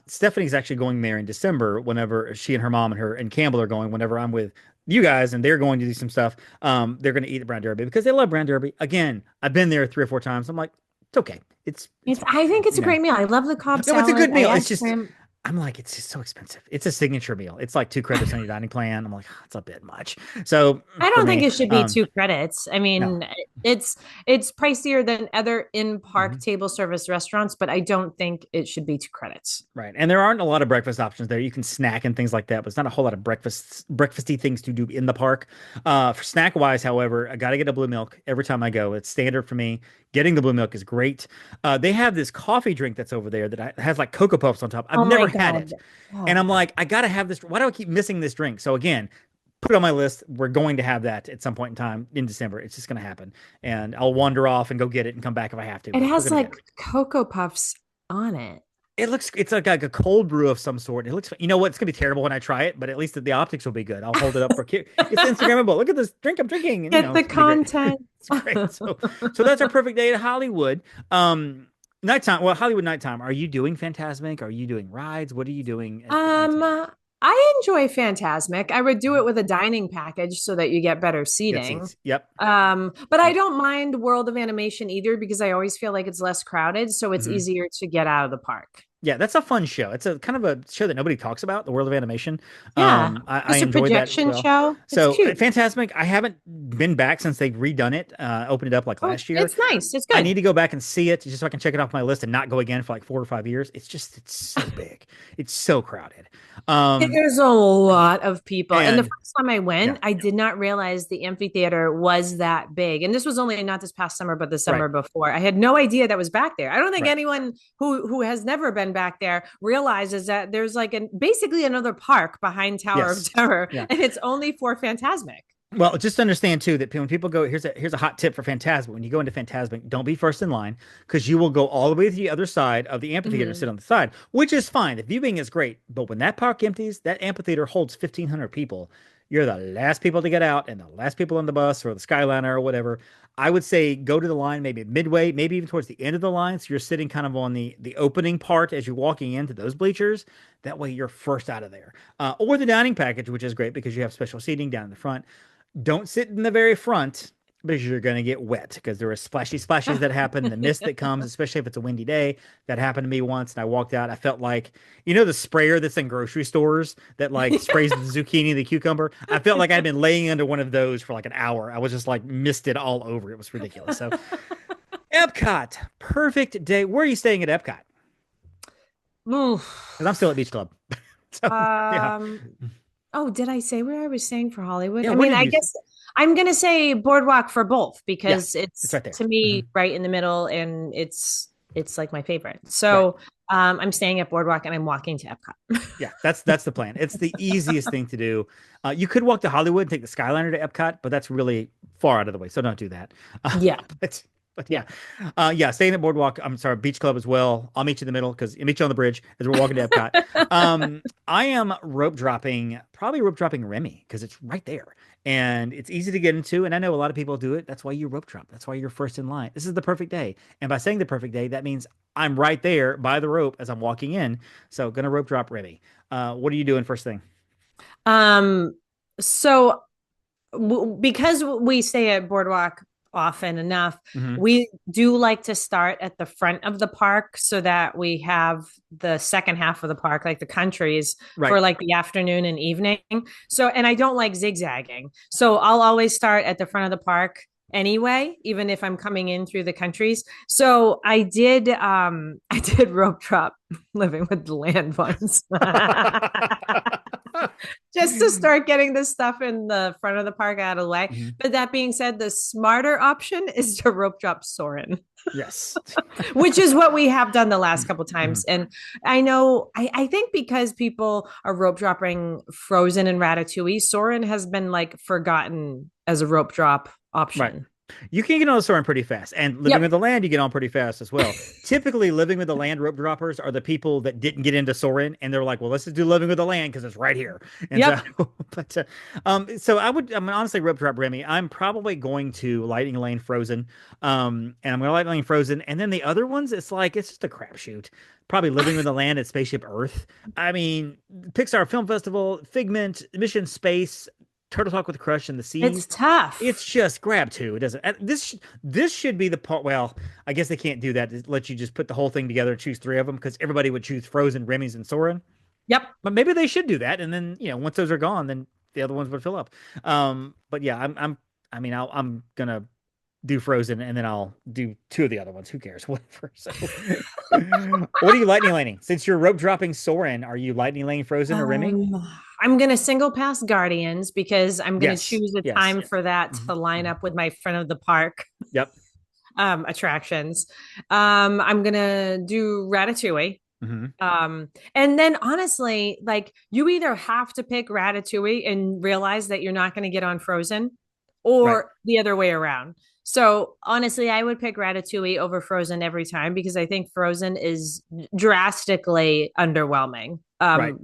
Stephanie's actually going there in December whenever she and her mom and her and Campbell are going, whenever I'm with you guys and they're going to do some stuff. They're going to eat at Brown Derby because they love Brown Derby. Again, I've been there 3 or 4 times. I'm like, it's okay. It's fine. I think it's You a know, great meal. I love the Cobb no, it's a salad. good meal. I It's asked just, him. I'm like, it's just so expensive. It's a signature meal. It's like 2 credits on your dining plan. I'm like, "Ah, it's a bit much." So I for don't think me, it should be 2 credits. I no. mean, it's pricier than other in-park Mhm. table service restaurants, but I don't think it should be 2 credits. Right. And there aren't a lot of breakfast options there. You can snack and things like that, but it's not a whole lot of breakfasty things to do in the park. For snack wise, however, I got to get a blue milk every time I go. It's standard for me. Getting the blue milk is great. They have this coffee drink that's over there that has like Cocoa Puffs on top. I've Oh my never had God. it. And Oh. I'm like, I got to have this. Why do I keep missing this drink? So again, put it on my list. We're going to have that at some point in time in December. It's just going to happen. And I'll wander off and go get it and come back if I have to. It But we're has going to get like it. Cocoa Puffs on it. It's like a cold brew of some sort. It looks, you know what? It's gonna be terrible when I try it, but at least the optics will be good. I'll hold it up for it's Instagrammable. Look at this drink I'm drinking. And, Get the it's gonna be great. content. It's great. So that's our perfect day at Hollywood. Nighttime. Well, Hollywood nighttime. Are you doing Phantasmic? Are you doing rides? What are you doing at nighttime? I enjoy Phantasmic. I would do it with a dining package so that you get better Good seating. seats. Yep. But I don't mind World of Animation either because I always feel like it's less crowded, so it's Mhm. easier to get out of the park. Yeah, that's a fun show. It's a kind of a show that nobody talks about, the world of animation. Yeah, I just a enjoyed that as projection well. show. It's So cute. Phantasmic, I haven't been back since they've redone it, opened it up like Oh, last year. it's nice. It's I good. need to go back and see it just so I can check it off my list and not go again for like 4 or 5 years. It's so big. It's so crowded. There's a lot of people. And the And first time I yeah, went, I did not realize the amphitheater was that big. And this was only not this past summer, but the right, summer before. I had no idea that was back there. I don't think right. anyone who has never been back there realizes that there's like basically another park behind Tower of Yes. Terror, Yeah. and it's only for Phantasmic. Well, just understand too that when people go, here's a hot tip for Phantasmic. When you go into Phantasmic, don't be first in line because you will go all the way to the other side of the amphitheater and Mhm. sit on the side, which is fine. The viewing is great, but when that park empties, that amphitheater holds 1,500 people. You're the last people to get out and the last people on the bus or the Skyliner or whatever. I would say go to the line maybe midway, maybe even towards the end of the line, so you're sitting kind of on the opening part as you're walking into those bleachers. That way, you're first out of there. Or the dining package, which is great because you have special seating down in the front. Don't sit in the very front because you're going to get wet because there are splashy splashes that happen, the mist that comes, especially if it's a windy day. That happened to me once, and I walked out. I felt like, you know, the sprayer that's in grocery stores that like sprays the zucchini, the cucumber. I felt like I'd been laying under one of those for like an hour. I was just like misted all over. It was ridiculous. So, Epcot, perfect day. Where are you staying at Epcot? Oof. Because I'm still at Beach Club. So, yeah. Oh, did I say where I was staying for Hollywood? Yeah, I where mean, did I you? guess I'm gonna say Boardwalk for both Yeah, because it's it's right there. to me Mhm. right in the middle and it's like my favorite. Right. So I'm staying at Boardwalk and I'm walking to Epcot. Yeah, that's the plan. It's the easiest thing to do. You could walk to Hollywood and take the Skyliner to Epcot, but that's really far out of the way, so don't do that. Yeah. But yeah, yeah, staying at Boardwalk. I'm sorry, Beach Club as well. I'll meet you in the middle because I'll meet you on the bridge as we're walking to Epcot. I am probably rope dropping Remy because it's right there and it's easy to get into. And I know a lot of people do it. That's why you rope drop. That's why you're first in line. This is the perfect day. And by saying the perfect day, that means I'm right there by the rope as I'm walking in. So gonna rope drop Remy. What are you doing first thing? So because we stay at Boardwalk often enough, Mhm. we do like to start at the front of the park so that we have the second half of the park, like the countries, Right. for like the afternoon and evening. So, and I don't like zigzagging. So I'll always start at the front of the park anyway, even if I'm coming in through the countries. So I did rope drop living with the land once. Just to start getting this stuff in the front of the park out of the way. Mhm. But that being said, the smarter option is to rope drop Soren, Yes. which is what we have done the last couple Mhm. times. And I know, I think because people are rope dropping Frozen and Ratatouille, Soren has been like forgotten as a rope drop option. Right. You can get on the Soarin' pretty fast, and living with Yep. the land, you get on pretty fast as well. Typically, living with the land rope droppers are the people that didn't get into Soarin', and they're like, "Well, let's just do living with the land because it's right here." And so, Yep. but so I mean, honestly, rope drop Remy. I'm probably going to Lightning Lane Frozen, and I'm going to Lightning Lane Frozen, and then the other ones, it's like it's just a crapshoot. Probably living with the land at Spaceship Earth. I mean, Pixar Film Festival, Figment, Mission Space, Turtle Talk with Crush and the It's Sea. It's tough. just grab two. It doesn't. This should be the part. Well, I guess they can't do that. Let you just put the whole thing together and choose three of them because everybody would choose Frozen, Remy's, and Soren. Yep. But maybe they should do that, and then once those are gone, then the other ones would fill up. But yeah, I mean, I'm gonna do Frozen, and then I'll do two of the other ones. Who cares? Whatever. So, what are you lightning laning? Since you're rope dropping Soren, are you lightning laning Frozen or Remy? Um, I'm gonna single pass Guardians because I'm gonna Yes. choose a Yes. time for that Mhm, to line mhm. up with my front of the park Yep. attractions. I'm gonna do Ratatouille. Hmm. And then honestly, like you either have to pick Ratatouille and realize that you're not going to get on Frozen Right. or the other way around. So honestly, I would pick Ratatouille over Frozen every time because I think Frozen is drastically underwhelming Right.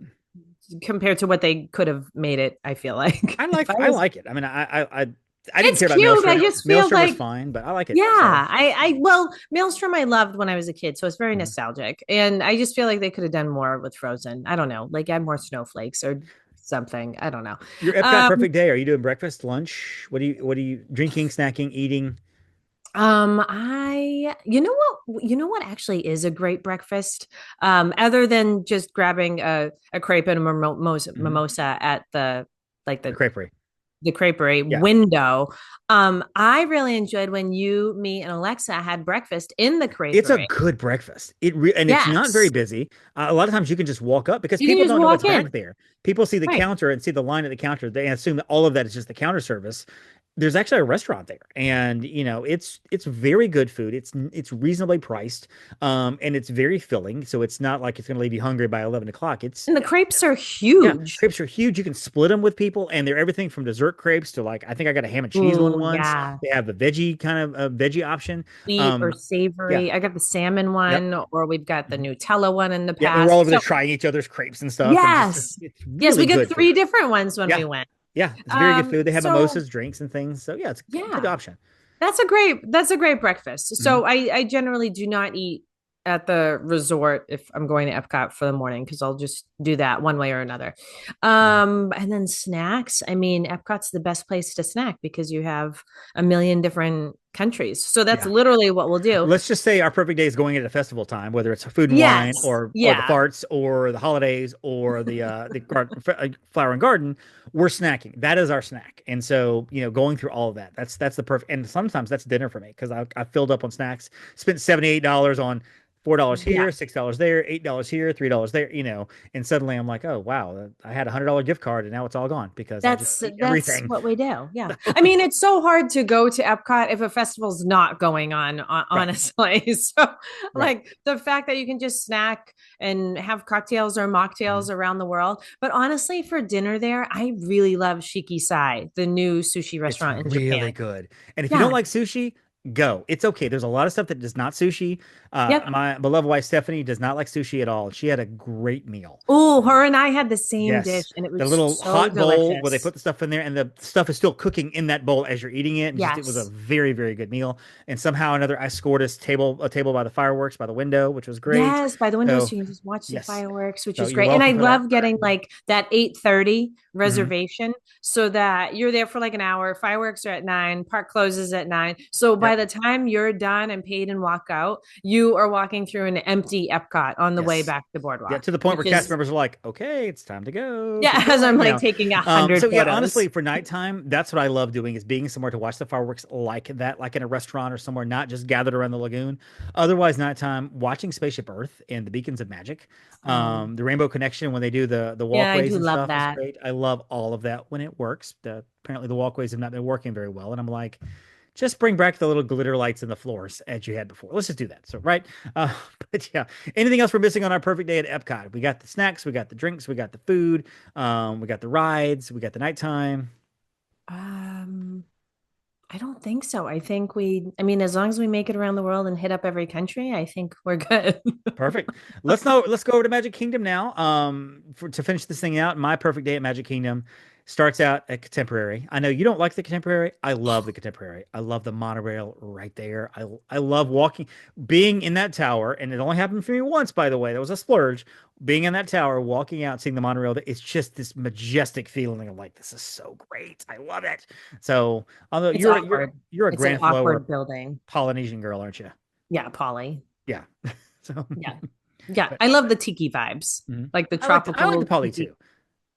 compared to what they could have made it, I feel like. If I I was like it. I mean, I didn't it's care about cute. I Maelstrom. just feel Maelstrom was like fine, but I like it. yeah, So well, Maelstrom I loved when I was a kid, so it's very mhm. nostalgic. And I just feel like they could have done more with Frozen. I don't know, like add more snowflakes or something. I don't know. Your Epcot Um, perfect day. Are you doing breakfast, lunch? What are you drinking, snacking, eating? I you know what actually is a great breakfast? Other than just grabbing a crepe and a Hmm. mimosa at the like The creperie. the creperie Yeah. window. I really enjoyed when you, me, and Alexa had breakfast in the It's a creperie. good breakfast. And it's not very Yes. busy. A lot of times you can just walk up because You can people just don't know what's walk back in. there. People see the Right. counter and see the line at the counter. They assume that all of that is just the counter service. There's actually a restaurant there, and it's very good food. It's reasonably priced, and it's very filling. So it's not like it's going to leave you hungry by 11 o'clock. It's And the crepes are Yeah, huge. crepes are huge. You can split them with people, and they're everything from dessert crepes to like I think I got a ham and cheese one Oh, once. yeah. They have the veggie kind of veggie option. Sweet or Um, yeah, savory. I got the salmon yep, one, or we've got the mhm. Nutella one in the Yeah, and we're all past. over there So, trying each other's crepes and stuff, and just yes. it's Yes, really we get good food. three different ones when we Yeah, went. yeah, it's very good food. They have So mimosas, drinks, and things. So yeah, it's a good yeah, option. that's a great breakfast. Mhm. So I generally do not eat at the resort if I'm going to Epcot for the morning because I'll just do that one way or another. Mhm. And then snacks. I mean, Epcot's the best place to snack because you have a million different countries. So that's Yeah. literally what we'll do. Let's just say our perfect day is going into festival time, whether it's food and wine Yes. or the Yeah. farts or the holidays or flower and garden. We're snacking. That is our snack. And so, going through all of that, that's the perfect. And sometimes that's dinner for me because I filled up on snacks, spent $78 on $4 Yeah. here, $6 there, $8 here, $3 there, and suddenly I'm like, oh wow, I had $100 gift card and now it's all gone because I just ate That's everything. what we do. Yeah. I mean, it's so hard to go to Epcot if a festival's not going on, Right, honestly. So right. like the fact that you can just snack and have cocktails or Mhm. mocktails around the world. But honestly, for dinner there, I really love Shiki Sai, the new sushi It's restaurant in really Japan. good. And if you don't Yeah. like sushi, go. It's okay. There's a lot of stuff that is not sushi. Yep. My beloved wife Stephanie does not like sushi at all. She had a great meal. Oh, her and I had the same dish Yes. and it The was little so hot bowl where they delicious. put the stuff in there and the stuff is still cooking in that bowl as you're eating it. And just it was a Yes. very, very good meal. And somehow or another I scored us a table by the fireworks by the window, which was great. Yes, by the window So so you can just watch the yes. fireworks, which So is you're great. And I welcome for that. love getting like that 8:30 Mhm. reservation so that you're there for like an hour. Fireworks are at 9, park closes at 9. So by Yep. the time you're done and paid and walk out, you are walking through an empty Epcot on the way Yes. back to Yeah, Boardwalk, to the point where which cast is members are like, okay, it's time to go. yeah, Keep as I'm going, like taking 100 So yeah, photos. honestly, for nighttime, that's what I love doing is being somewhere to watch the fireworks like that, like in a restaurant or somewhere, not just gathered around the lagoon. Otherwise, nighttime, watching Spaceship Earth and the Beacons of Magic, Oh, the Rainbow Connection when they do the yeah, I walkways do and love stuff is that. great. I love all of that when it works. Apparently, the walkways have not been working very well, and I'm like, just bring back the little glitter lights in the floors as you had before. Let's just do that. So, right. Uh, but yeah, anything else we're missing on our perfect day at Epcot? We got the snacks, we got the drinks, we got the food, we got the rides, we got the nighttime. Um I don't think so. I mean, as long as we make it around the world and hit up every country, I think we're good. Perfect. Let's go over to Magic Kingdom now. To finish this thing out, my perfect day at Magic Kingdom starts out at Contemporary. I know you don't like the Contemporary. I love the Contemporary. I love the monorail right there. I love being in that tower, and it only happened for me once, by the way. That was a splurge. Being in that tower, walking out, seeing the monorail, it's just this majestic feeling of like, this is so great. I love it. So, although It's awkward. you're a It's an Grand Flower awkward building. Polynesian girl, aren't you? Yeah, Polly. Yeah. So, Yeah. Yeah. but I love the tiki vibes, mhm. like the I like the tropical Poly tiki. too.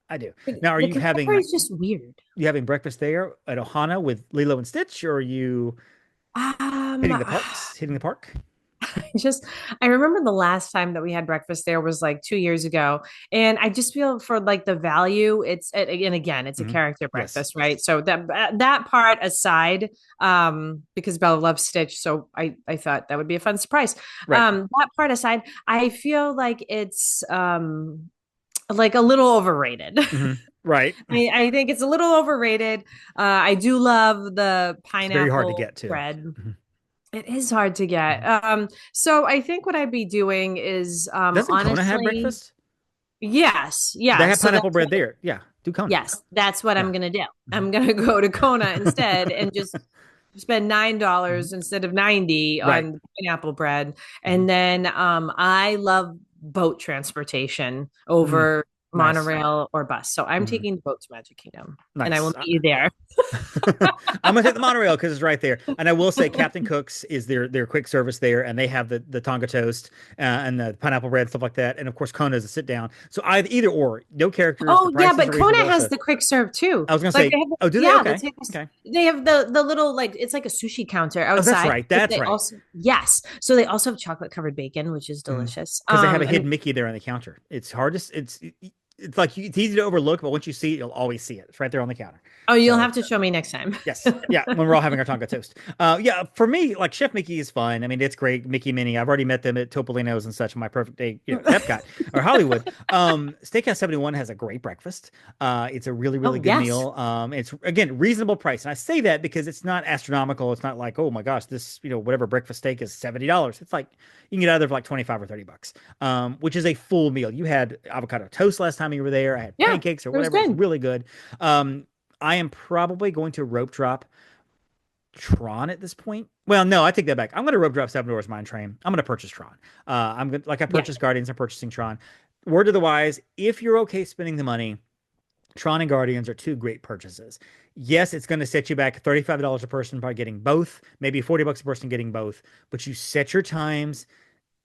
I do. Now, are The you contemporary is just weird. having breakfast there at Ohana with Lilo and Stitch, or are you hitting the parks, hitting the park? just I remember the last time that we had breakfast there was like 2 years ago, and I just feel for like the value, and again it's a Mhm. character Yes. breakfast, right? So that part aside, because Bella loves Stitch, so I thought that would be a fun surprise. Right. That part aside, I feel like it's like a little overrated. Mhm. Right. I think it's a little overrated. I do love the It's very hard to pineapple get to. bread. Mhm. It is hard to get. Mhm. So I think what I'd be doing is Doesn't Kona have honestly, breakfast? yes, They yeah. have So pineapple bread there. Yeah. Do Kona. yes, that's what Yeah. I'm gonna do. Mhm. I'm gonna go to Kona instead and just spend Mhm. $9 instead of 90 Right. on pineapple bread. Mhm. And then I love boat transportation Mm. over Nice. monorail or bus. So I'm Mhm. taking the boat to Magic Kingdom and I will Nice. meet you there. I'm gonna take the monorail because it's right there. And I will say, Captain Cook's is their quick service there, and they have the Tonga toast and the pineapple bread, stuff like that. And of course, Kona is a sit down. So either or, no characters. The Oh yeah, prices but are Kona reasonable. has So the quick serve too. I was gonna Like say, oh, do they? yeah, Okay, okay. they have the little like it's like a sushi counter Oh, that's outside. right. But That's they right. also yes, so they also have chocolate covered bacon, which is delicious. Because they have a And hidden Mickey there on the counter. It's hard to. It's like it's easy to overlook, but once you see it, you'll always see it. It's right there on the counter. oh, you'll So have to show me next time. yes. Yeah. When we're all having our Tonga toast. Yeah. For me, like Chef Mickey is fun. I mean, it's great. Mickey Minnie. I've already met them at Topolino's and such. On my perfect day, Epcot or Hollywood. Steakhouse 71 has a great breakfast. It's a really, really Oh good yes, meal. It's again reasonable price. And I say that because it's not astronomical. It's not like, oh my gosh, this, whatever breakfast steak is $70. It's like you can get out of there for like 25 or $30, which is a full meal. You had avocado toast last time you were there. I had yeah, pancakes or it was whatever. It's good. really good. I am probably going to rope drop Tron at this point. Well, no, I take that back. I'm going to rope drop Seven Dwarfs Mine Train. I'm going to purchase Tron. I'm going like I Yeah, purchased Guardians. I'm purchasing Tron. Word to the wise: if you're okay spending the money, Tron and Guardians are two great purchases. Yes, it's going to set you back $35 a person by getting both, maybe $40 a person getting both, but you set your times.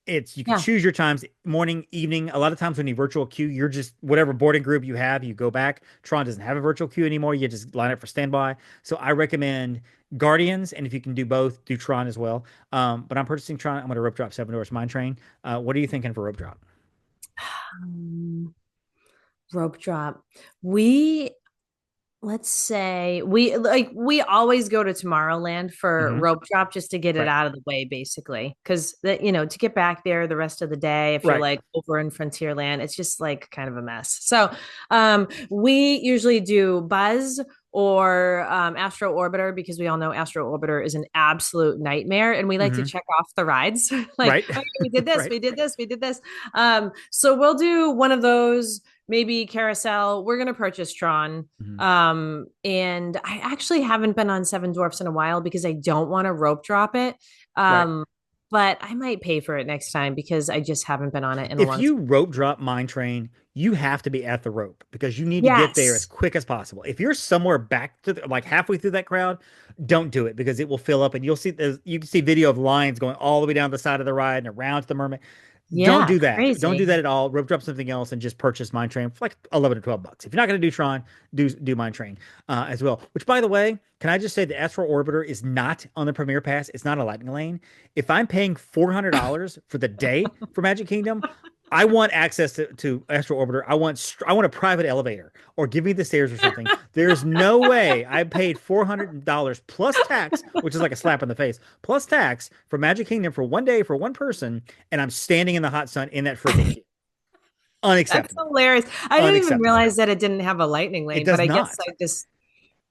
You can yeah. choose your times, morning, evening. A lot of times when you virtual queue, you're just whatever boarding group you have, you go back. Tron doesn't have a virtual queue anymore. You just line up for standby. So I recommend Guardians, and if you can do both, do Tron as well. But I'm purchasing Tron. I'm going to rope drop Seven Doors Mine Train. What are you thinking for rope drop? Um, rope drop. We let's say we always go to Tomorrowland for Hmm. rope drop just to get it Right. out of the way, basically. Because to get back there the rest of the day, if you're Right. like over in Frontierland, it's just like kind of a mess. So we usually do Buzz or Astro Orbiter because we all know Astro Orbiter is an absolute nightmare, and we like to Hmm. check off the rides. Like, Right. okay, we did this, Right. we did this, we did this. So we'll do one of those, maybe carousel. We're gonna purchase Tron. Hmm. And I actually haven't been on Seven Dwarfs in a while because I don't want to rope drop it. Right. But I might pay for it next time because I just haven't been on it in a If long time. you rope drop Mine Train, you have to be at the rope because you need to get there as Yes. quick as possible. If you're somewhere back to like halfway through that crowd, don't do it because it will fill up and you can see video of lines going all the way down the side of the ride and around to the mermaid. Don't Yeah, do that. Don't do crazy. that at all. Rope drop something else and just purchase Mine Train for like 11 to $12. If you're not going to do Tron, do Mine Train as well. Which, by the way, can I just say the Astro Orbiter is not on the Premier Pass? It's not a Lightning Lane. If I'm paying $400 for the day for Magic Kingdom, I want access to Astro Orbiter. I want a private elevator or give me the stairs or something. There's no way I paid $400 plus tax, which is like a slap in the face, plus tax for Magic Kingdom for one day for one person, and I'm standing in the hot sun in that freaking queue. That's Unacceptable. hilarious. I didn't even Unacceptable. realize that it didn't have a lightning It lane, but does I guess not. I just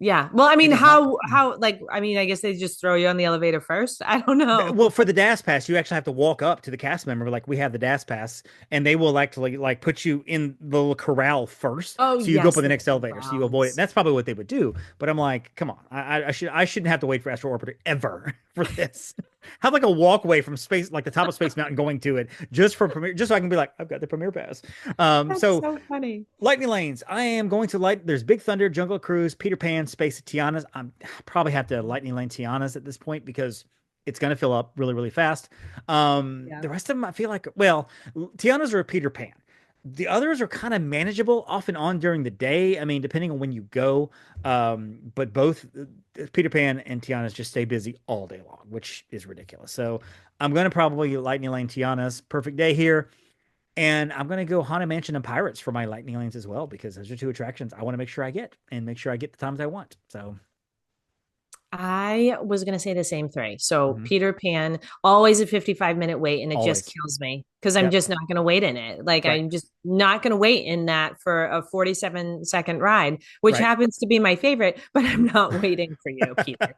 Yeah. Well, I mean, It is not. I guess they just throw you on the elevator first. I don't know. Well, for the DAS pass, you actually have to walk up to the cast member, like we have the DAS pass, and they will actually like put you in the little corral first, Oh, so you go up yes, on the the next elevator, so you avoid it. crowds. That's probably what they would do. But I'm like, come on, I shouldn't have to wait for Astro Orbiter ever for this. Have like a walkway from space, like the top of Space Mountain, going to it just for premiere, just so I can be like, I've got the premiere pass. That's So so funny. Lightning Lanes. I am going to light. There's Big Thunder, Jungle Cruise, Peter Pan, Space at Tiana's. I'm probably have to Lightning Lane Tiana's at this point because it's going to fill up really, really fast. Yeah. The rest of them, I feel like, well, Tiana's are a Peter Pan. The others are kind of manageable off and on during the day. I mean, depending on when you go. But both Peter Pan and Tiana's just stay busy all day long, which is ridiculous. So I'm going to probably Lightning Lane Tiana's. Perfect day here. And I'm going to go Haunted Mansion and Pirates for my Lightning Lanes as well, because those are two attractions I want to make sure I get and make sure I get the times I want. So I was going to say the same three. So mhm, Peter Pan, always a 55-minute wait, and it just always. kills me because I'm Yep. just not going to wait in it. Like Right. I'm just not going to wait in that for a 47-second ride, which Right. happens to be my favorite, but I'm not waiting for you, Peter.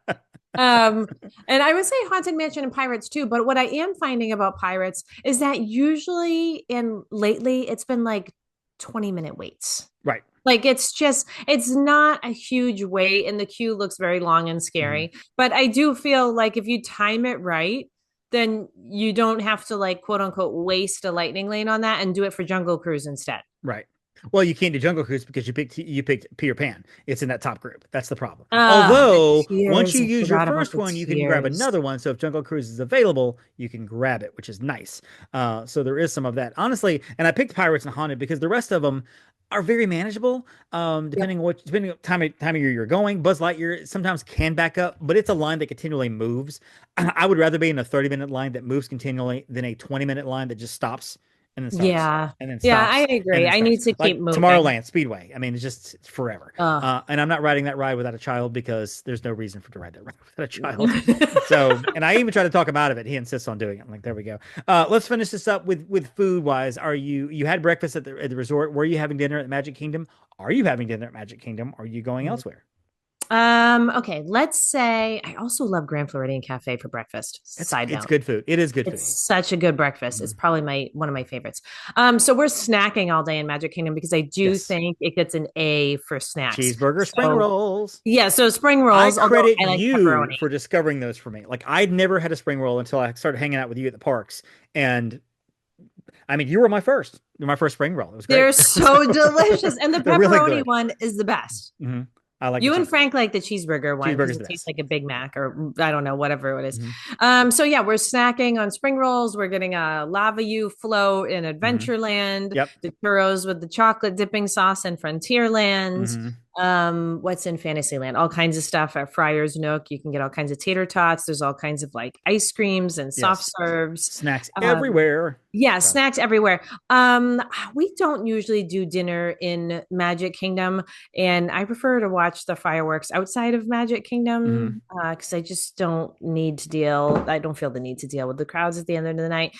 And I would say Haunted Mansion and Pirates too, but what I am finding about Pirates is that usually and lately it's been like 20-minute waits. Right. Like it's not a huge wait and the queue looks very long and Mhm. scary. But I do feel like if you time it right, then you don't have to like quote unquote waste a lightning lane on that and do it for Jungle Cruise instead. Right. Well, you can't do Jungle Cruise because you picked Peter Pan. It's in that top group. That's the problem. The Although once tears. you I use your forgot about first the one, you can grab tears. another one. So if Jungle Cruise is available, you can grab it, which is nice. So there is some of that, honestly. And I picked Pirates and Haunted because the rest of them are very manageable. Yep. Depending on time of year you're going. Buzz Lightyear sometimes can back up, but it's a line that continually moves. I would rather be in a 30-minute line that moves continually than a 20-minute line that just stops and then starts Yeah. and then Yeah, I stops and agree. then I starts. need to keep Like moving. Tomorrowland Speedway. I mean, it's forever. Ugh. And I'm not riding that ride without a child because there's no reason for to ride that ride without a child. So, and I even try to talk him out of it. He insists on doing it. I'm like, there we go. Let's finish this up with food wise. Are you had breakfast at the resort? Were you having dinner at Magic Kingdom? Are you having dinner at Magic Kingdom? Are you going elsewhere? Okay, let's say I also love Grand Floridian Cafe for breakfast. Side It's note. good food. It is good food. It's such a good breakfast. It's Mhm. probably my one of my favorites. So we're snacking all day in Magic Kingdom because I do Yes. think it gets an A for snacks. Cheeseburger, spring So rolls. yeah, so spring I rolls, although credit I like you pepperoni. for discovering those for me. Like I'd never had a spring roll until I started hanging out with you at the parks. And I mean, you were my first. You're my first spring roll. It was great. They're so delicious. And the They're really pepperoni good. one is the best. Hmm. I like the You and cheeseburger. Frank like the cheeseburger one because Cheeseburger's it the tastes best. like a Big Mac or I don't know, whatever it is. Hmm. So yeah, we're snacking on spring rolls. We're getting a lava U float in Hmm. Adventureland, Yep. the churros with the chocolate dipping sauce in Frontierland. Hmm. What's in Fantasyland? All kinds of stuff at Friar's Nook. You can get all kinds of tater tots. There's all kinds of like ice creams and soft Yes. serves. Snacks Um, everywhere. yeah, So, snacks everywhere. We don't usually do dinner in Magic Kingdom, and I prefer to watch the fireworks outside of Magic mhm. Kingdom because I just don't need to deal. I don't feel the need to deal with the crowds at the end of the night.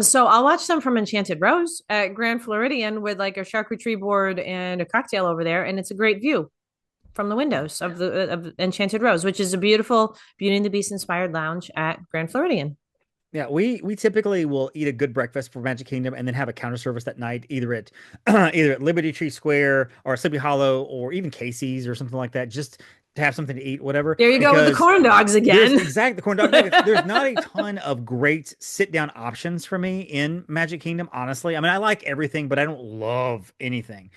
So I'll watch them from Enchanted Rose at Grand Floridian with like a charcuterie board and a cocktail over there, and it's a great view from the windows of the of Enchanted Rose, which is a beautiful Beauty and the Beast inspired lounge at Grand Floridian. Yeah, we typically will eat a good breakfast for Magic Kingdom and then have a counter service that night, either at Liberty Tree Square or Sleepy Hollow or even Casey's or something like that, just to have something to eat, whatever. There you go with the Because corn dogs there's again. exactly the corn dog nuggets. There's not a ton of great sit down options for me in Magic Kingdom, honestly. I mean, I like everything, but I don't love anything.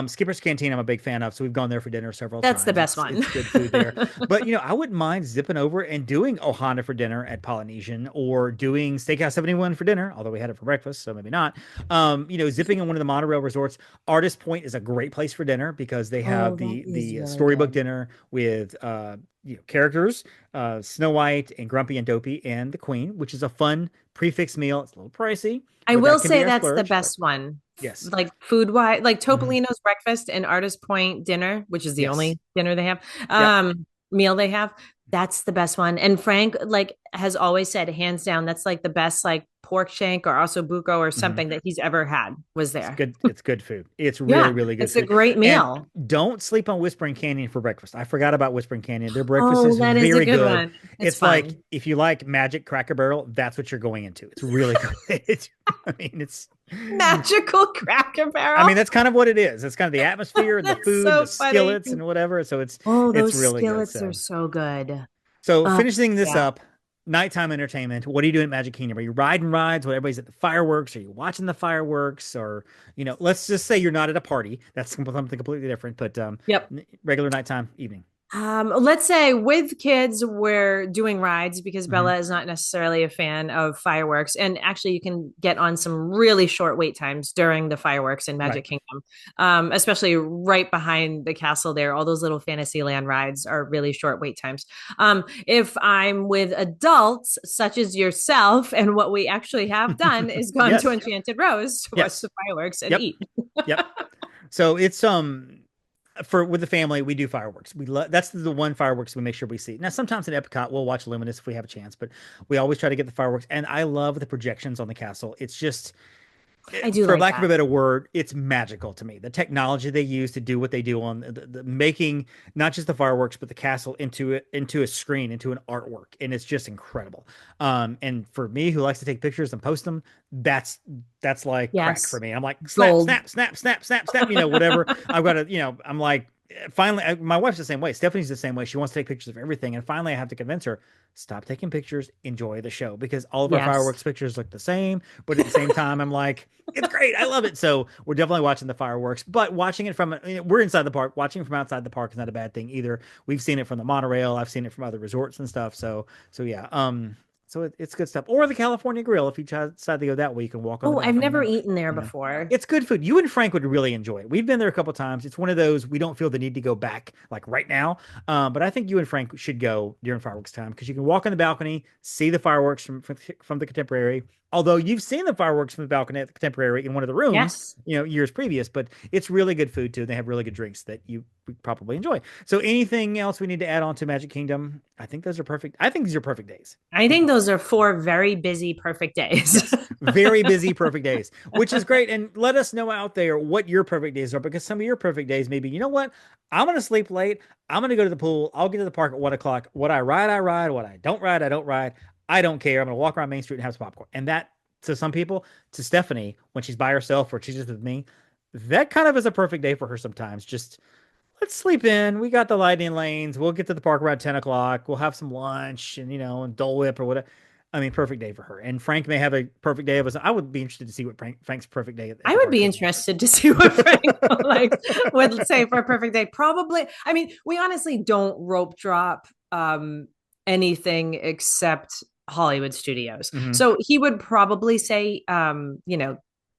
Skipper's Canteen, I'm a big fan of, so we've gone there for dinner several That's the times. best It's one. it's good food there. But I wouldn't mind zipping over and doing Ohana for dinner at Polynesian or doing Steakhouse 71 for dinner, although we had it for breakfast, so maybe not. Zipping in one of the monorail resorts. Artist Point is a great place for dinner because they have Oh, that is the really storybook good. dinner with characters, Snow White and Grumpy and Dopey and the Queen, which is a fun prefix meal. It's a little pricey, I but will that can be say our that's the splurge. But best one. yes. Like food wise, like Mhm. Topolino's breakfast and Artist Point dinner, which is the Yes. only dinner they have, Yep. meal they have. That's the best one. And Frank like has always said, hands down, that's like the best like pork shank or ossobuco or Mhm. something that he's ever had was It's there. good. It's good food. It's Yeah, really, really good it's a food. great And meal. don't sleep on Whispering Canyon for breakfast. I forgot about Whispering Canyon. Their breakfast Oh, is that is a very good good. one. It's It's like fun. if you like Magic Cracker Barrel, that's what you're going into. It's really good. I mean, it's. Magical Cracker I Barrel. mean, that's kind of what it is. It's kind of the atmosphere, the That's food, the so funny. skillets, and whatever. So Oh, it's those really good. skillets are So so good. Oh, finishing this yeah. up, nighttime entertainment. What are you doing at Magic Kingdom? Are you riding rides while everybody's at the fireworks? Are you watching the fireworks? Or let's just say you're not at a party. That's something completely different. But Yep. regular nighttime, evening. Let's say with kids, we're doing rides because Hmm. Bella is not necessarily a fan of fireworks. And actually, you can get on some really short wait times during the fireworks in Right. Magic Kingdom, especially right behind the castle there. All those little Fantasyland rides are really short wait times. If I'm with adults, such as yourself, and what we actually have done is gone to Yes. Enchanted Rose to watch Yes. the fireworks and Yep. eat. Yep. So it's for with the family, we do fireworks. That's the one fireworks we make sure we see. Now, sometimes in Epcot, we'll watch Luminous if we have a chance, but we always try to get the fireworks. And I love the projections on the castle. It's just, I do for like lack of a that. better word, it's magical to me. The technology they use to do what they do on the making not just the fireworks but the castle into a screen, into an artwork, and it's just incredible. And for me, who likes to take pictures and post them, that's like crack for Yes. me. I'm like snap, Gold. snap, snap, snap, snap, snap. Whatever. I've got to. I'm like finally. My wife's the same way. Stephanie's the same way. She wants to take pictures of everything, and finally, I have to convince her stop taking pictures, enjoy the show, because all of our Yes. fireworks pictures look the same. But at the same time, I'm like, it's great. I love it. So we're definitely watching the fireworks, but watching it from, we're inside the park. Watching from outside the park is not a bad thing either. We've seen it from the monorail. I've seen it from other resorts and stuff. So yeah. So it's good stuff. Or the California Grill. If you decide to go that way, you can walk on the Oh, I've balcony never and, eaten there you know, before. it's good food. You and Frank would really enjoy it. We've been there a couple times. It's one of those we don't feel the need to go back like right now. But I think you and Frank should go during fireworks time because you can walk on the balcony, see the fireworks from the Contemporary. Although you've seen the fireworks from the balcony at the Contemporary in one of the rooms, Yes. years previous, but it's really good food too. They have really good drinks that you would probably enjoy. So anything else we need to add on to Magic Kingdom? I think those are perfect. I think these are perfect days. I think those are four very busy, perfect days. Yes, very busy, perfect days, which is great. And let us know out there what your perfect days are, because some of your perfect days maybe, you know what? I'm going to sleep late. I'm going to go to the pool. I'll get to the park at 1 o'clock. What I ride, I ride. What I don't ride, I don't ride. I don't care. I'm going to walk around Main Street and have some popcorn. And that, to some people, to Stephanie, when she's by herself or she's just with me, that kind of is a perfect day for her sometimes. Just let's sleep in. We got the lightning lanes. We'll get to the park around 10 o'clock. We'll have some lunch and Dole Whip or whatever. I mean, perfect day for her. And Frank may have a perfect day of his. I would be interested to see what Frank's perfect day at I the would park be is. interested to see what Frank like would say for a perfect day. Probably. I mean, we honestly don't rope drop anything except Hollywood Studios. Mhm. So he would probably say,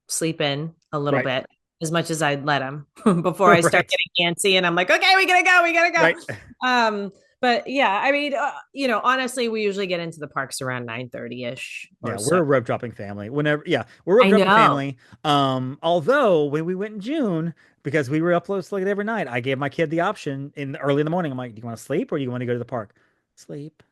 sleep in a little Right. bit as much as I'd let him before I start Right. getting antsy and I'm like, okay, we gotta go. Right. But yeah, I mean, honestly, we usually get into the parks around 9:30 ish Yeah, or we're so. a rope dropping family. We're a rope I dropping know. family. Although when we went in June, because we were up late every night, I gave my kid the option early in the morning. I'm like, do you want to sleep or do you want to go to the park? Sleep.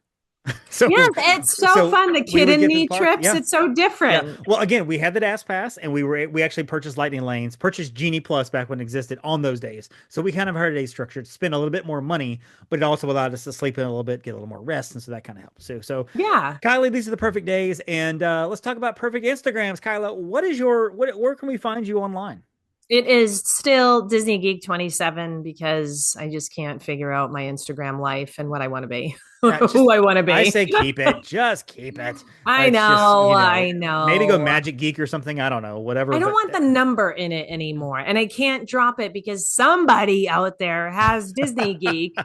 Yes, So, it's so so fun. The we kid would and get to the me park. trips, Yeah. it's so Yeah. different. Well, again, we had the DAS pass and we actually purchased Lightning Lanes, purchased Genie Plus back when it existed on those days. So we kind of had a day structure to spend a little bit more money, but it also allowed us to sleep in a little bit, get a little more rest. And so that kind of helps too. So Yeah. Kylie, these are the perfect days. And let's talk about perfect Instagrams. Kyla, where can we find you online? It is still Disney Geek 27 because I just can't figure out my Instagram life and what I want to be, Just who I want to I be. say keep it. Just keep it. I Let's just, know, I maybe go know. Magic Geek or something. I don't know, I whatever. don't But want the number in it anymore. And I can't drop it because somebody out there has Disney Geek.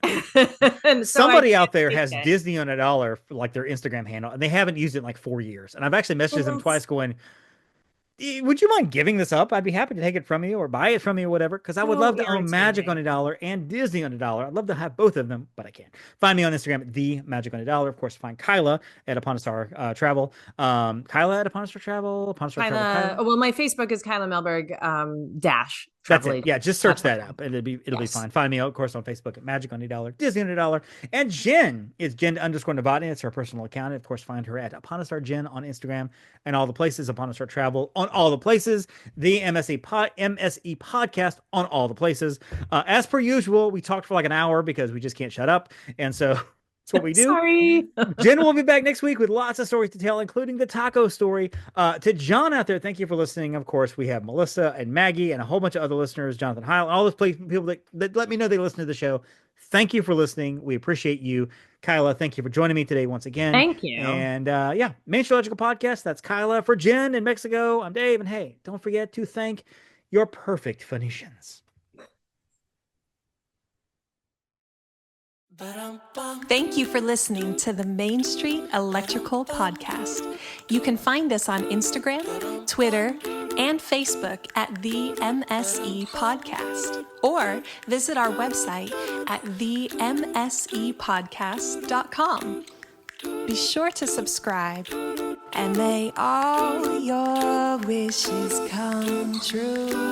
And so I somebody can't out there keep has it. Disney on a dollar for like their Instagram handle, and they haven't used it in like 4 years. And I've actually messaged them Yes. twice, going, would you mind giving this up? I'd be happy to take it from you or buy it from you or whatever, because I would So love to own Magic on irritating. a dollar and Disney on a dollar. I'd love to have both of them, but I can't. Find me on Instagram at the Magic on a Dollar. Of course, find Kyla at Upon a Star Travel. Kyla at Upon a Star Travel, Upon a Star Travel, Kyla, Kyla. well, my Facebook is Kyla Melberg Dash. That's travel it. agent. Yeah, just search that up, and it'll be fine. Find me, of course, on Facebook at Magic on $1, Disney on $1, and Jen is Jen_Novotny. It's her personal account. Of course, find her at Uponistar Jen on Instagram and all the places. Uponistar Travel on all the places. The MSE podcast on all the places. As per usual, we talked for like an hour because we just can't shut up, and so. That's what we do. Sorry. Jen will be back next week with lots of stories to tell, including the taco story. To John out there, thank you for listening. Of course, we have Melissa and Maggie and a whole bunch of other listeners, Jonathan Heil, all those people that let me know they listen to the show. Thank you for listening. We appreciate you. Kyla, thank you for joining me today once again. Thank you. And Main Astrological Podcast. That's Kyla. For Jen in Mexico, I'm Dave. And hey, don't forget to thank your perfect Phoenicians. Thank you for listening to the Main Street Electrical Podcast. You can find us on Instagram, Twitter, and Facebook at the MSE Podcast, or visit our website at themsepodcast.com. Be sure to subscribe, and may all your wishes come true.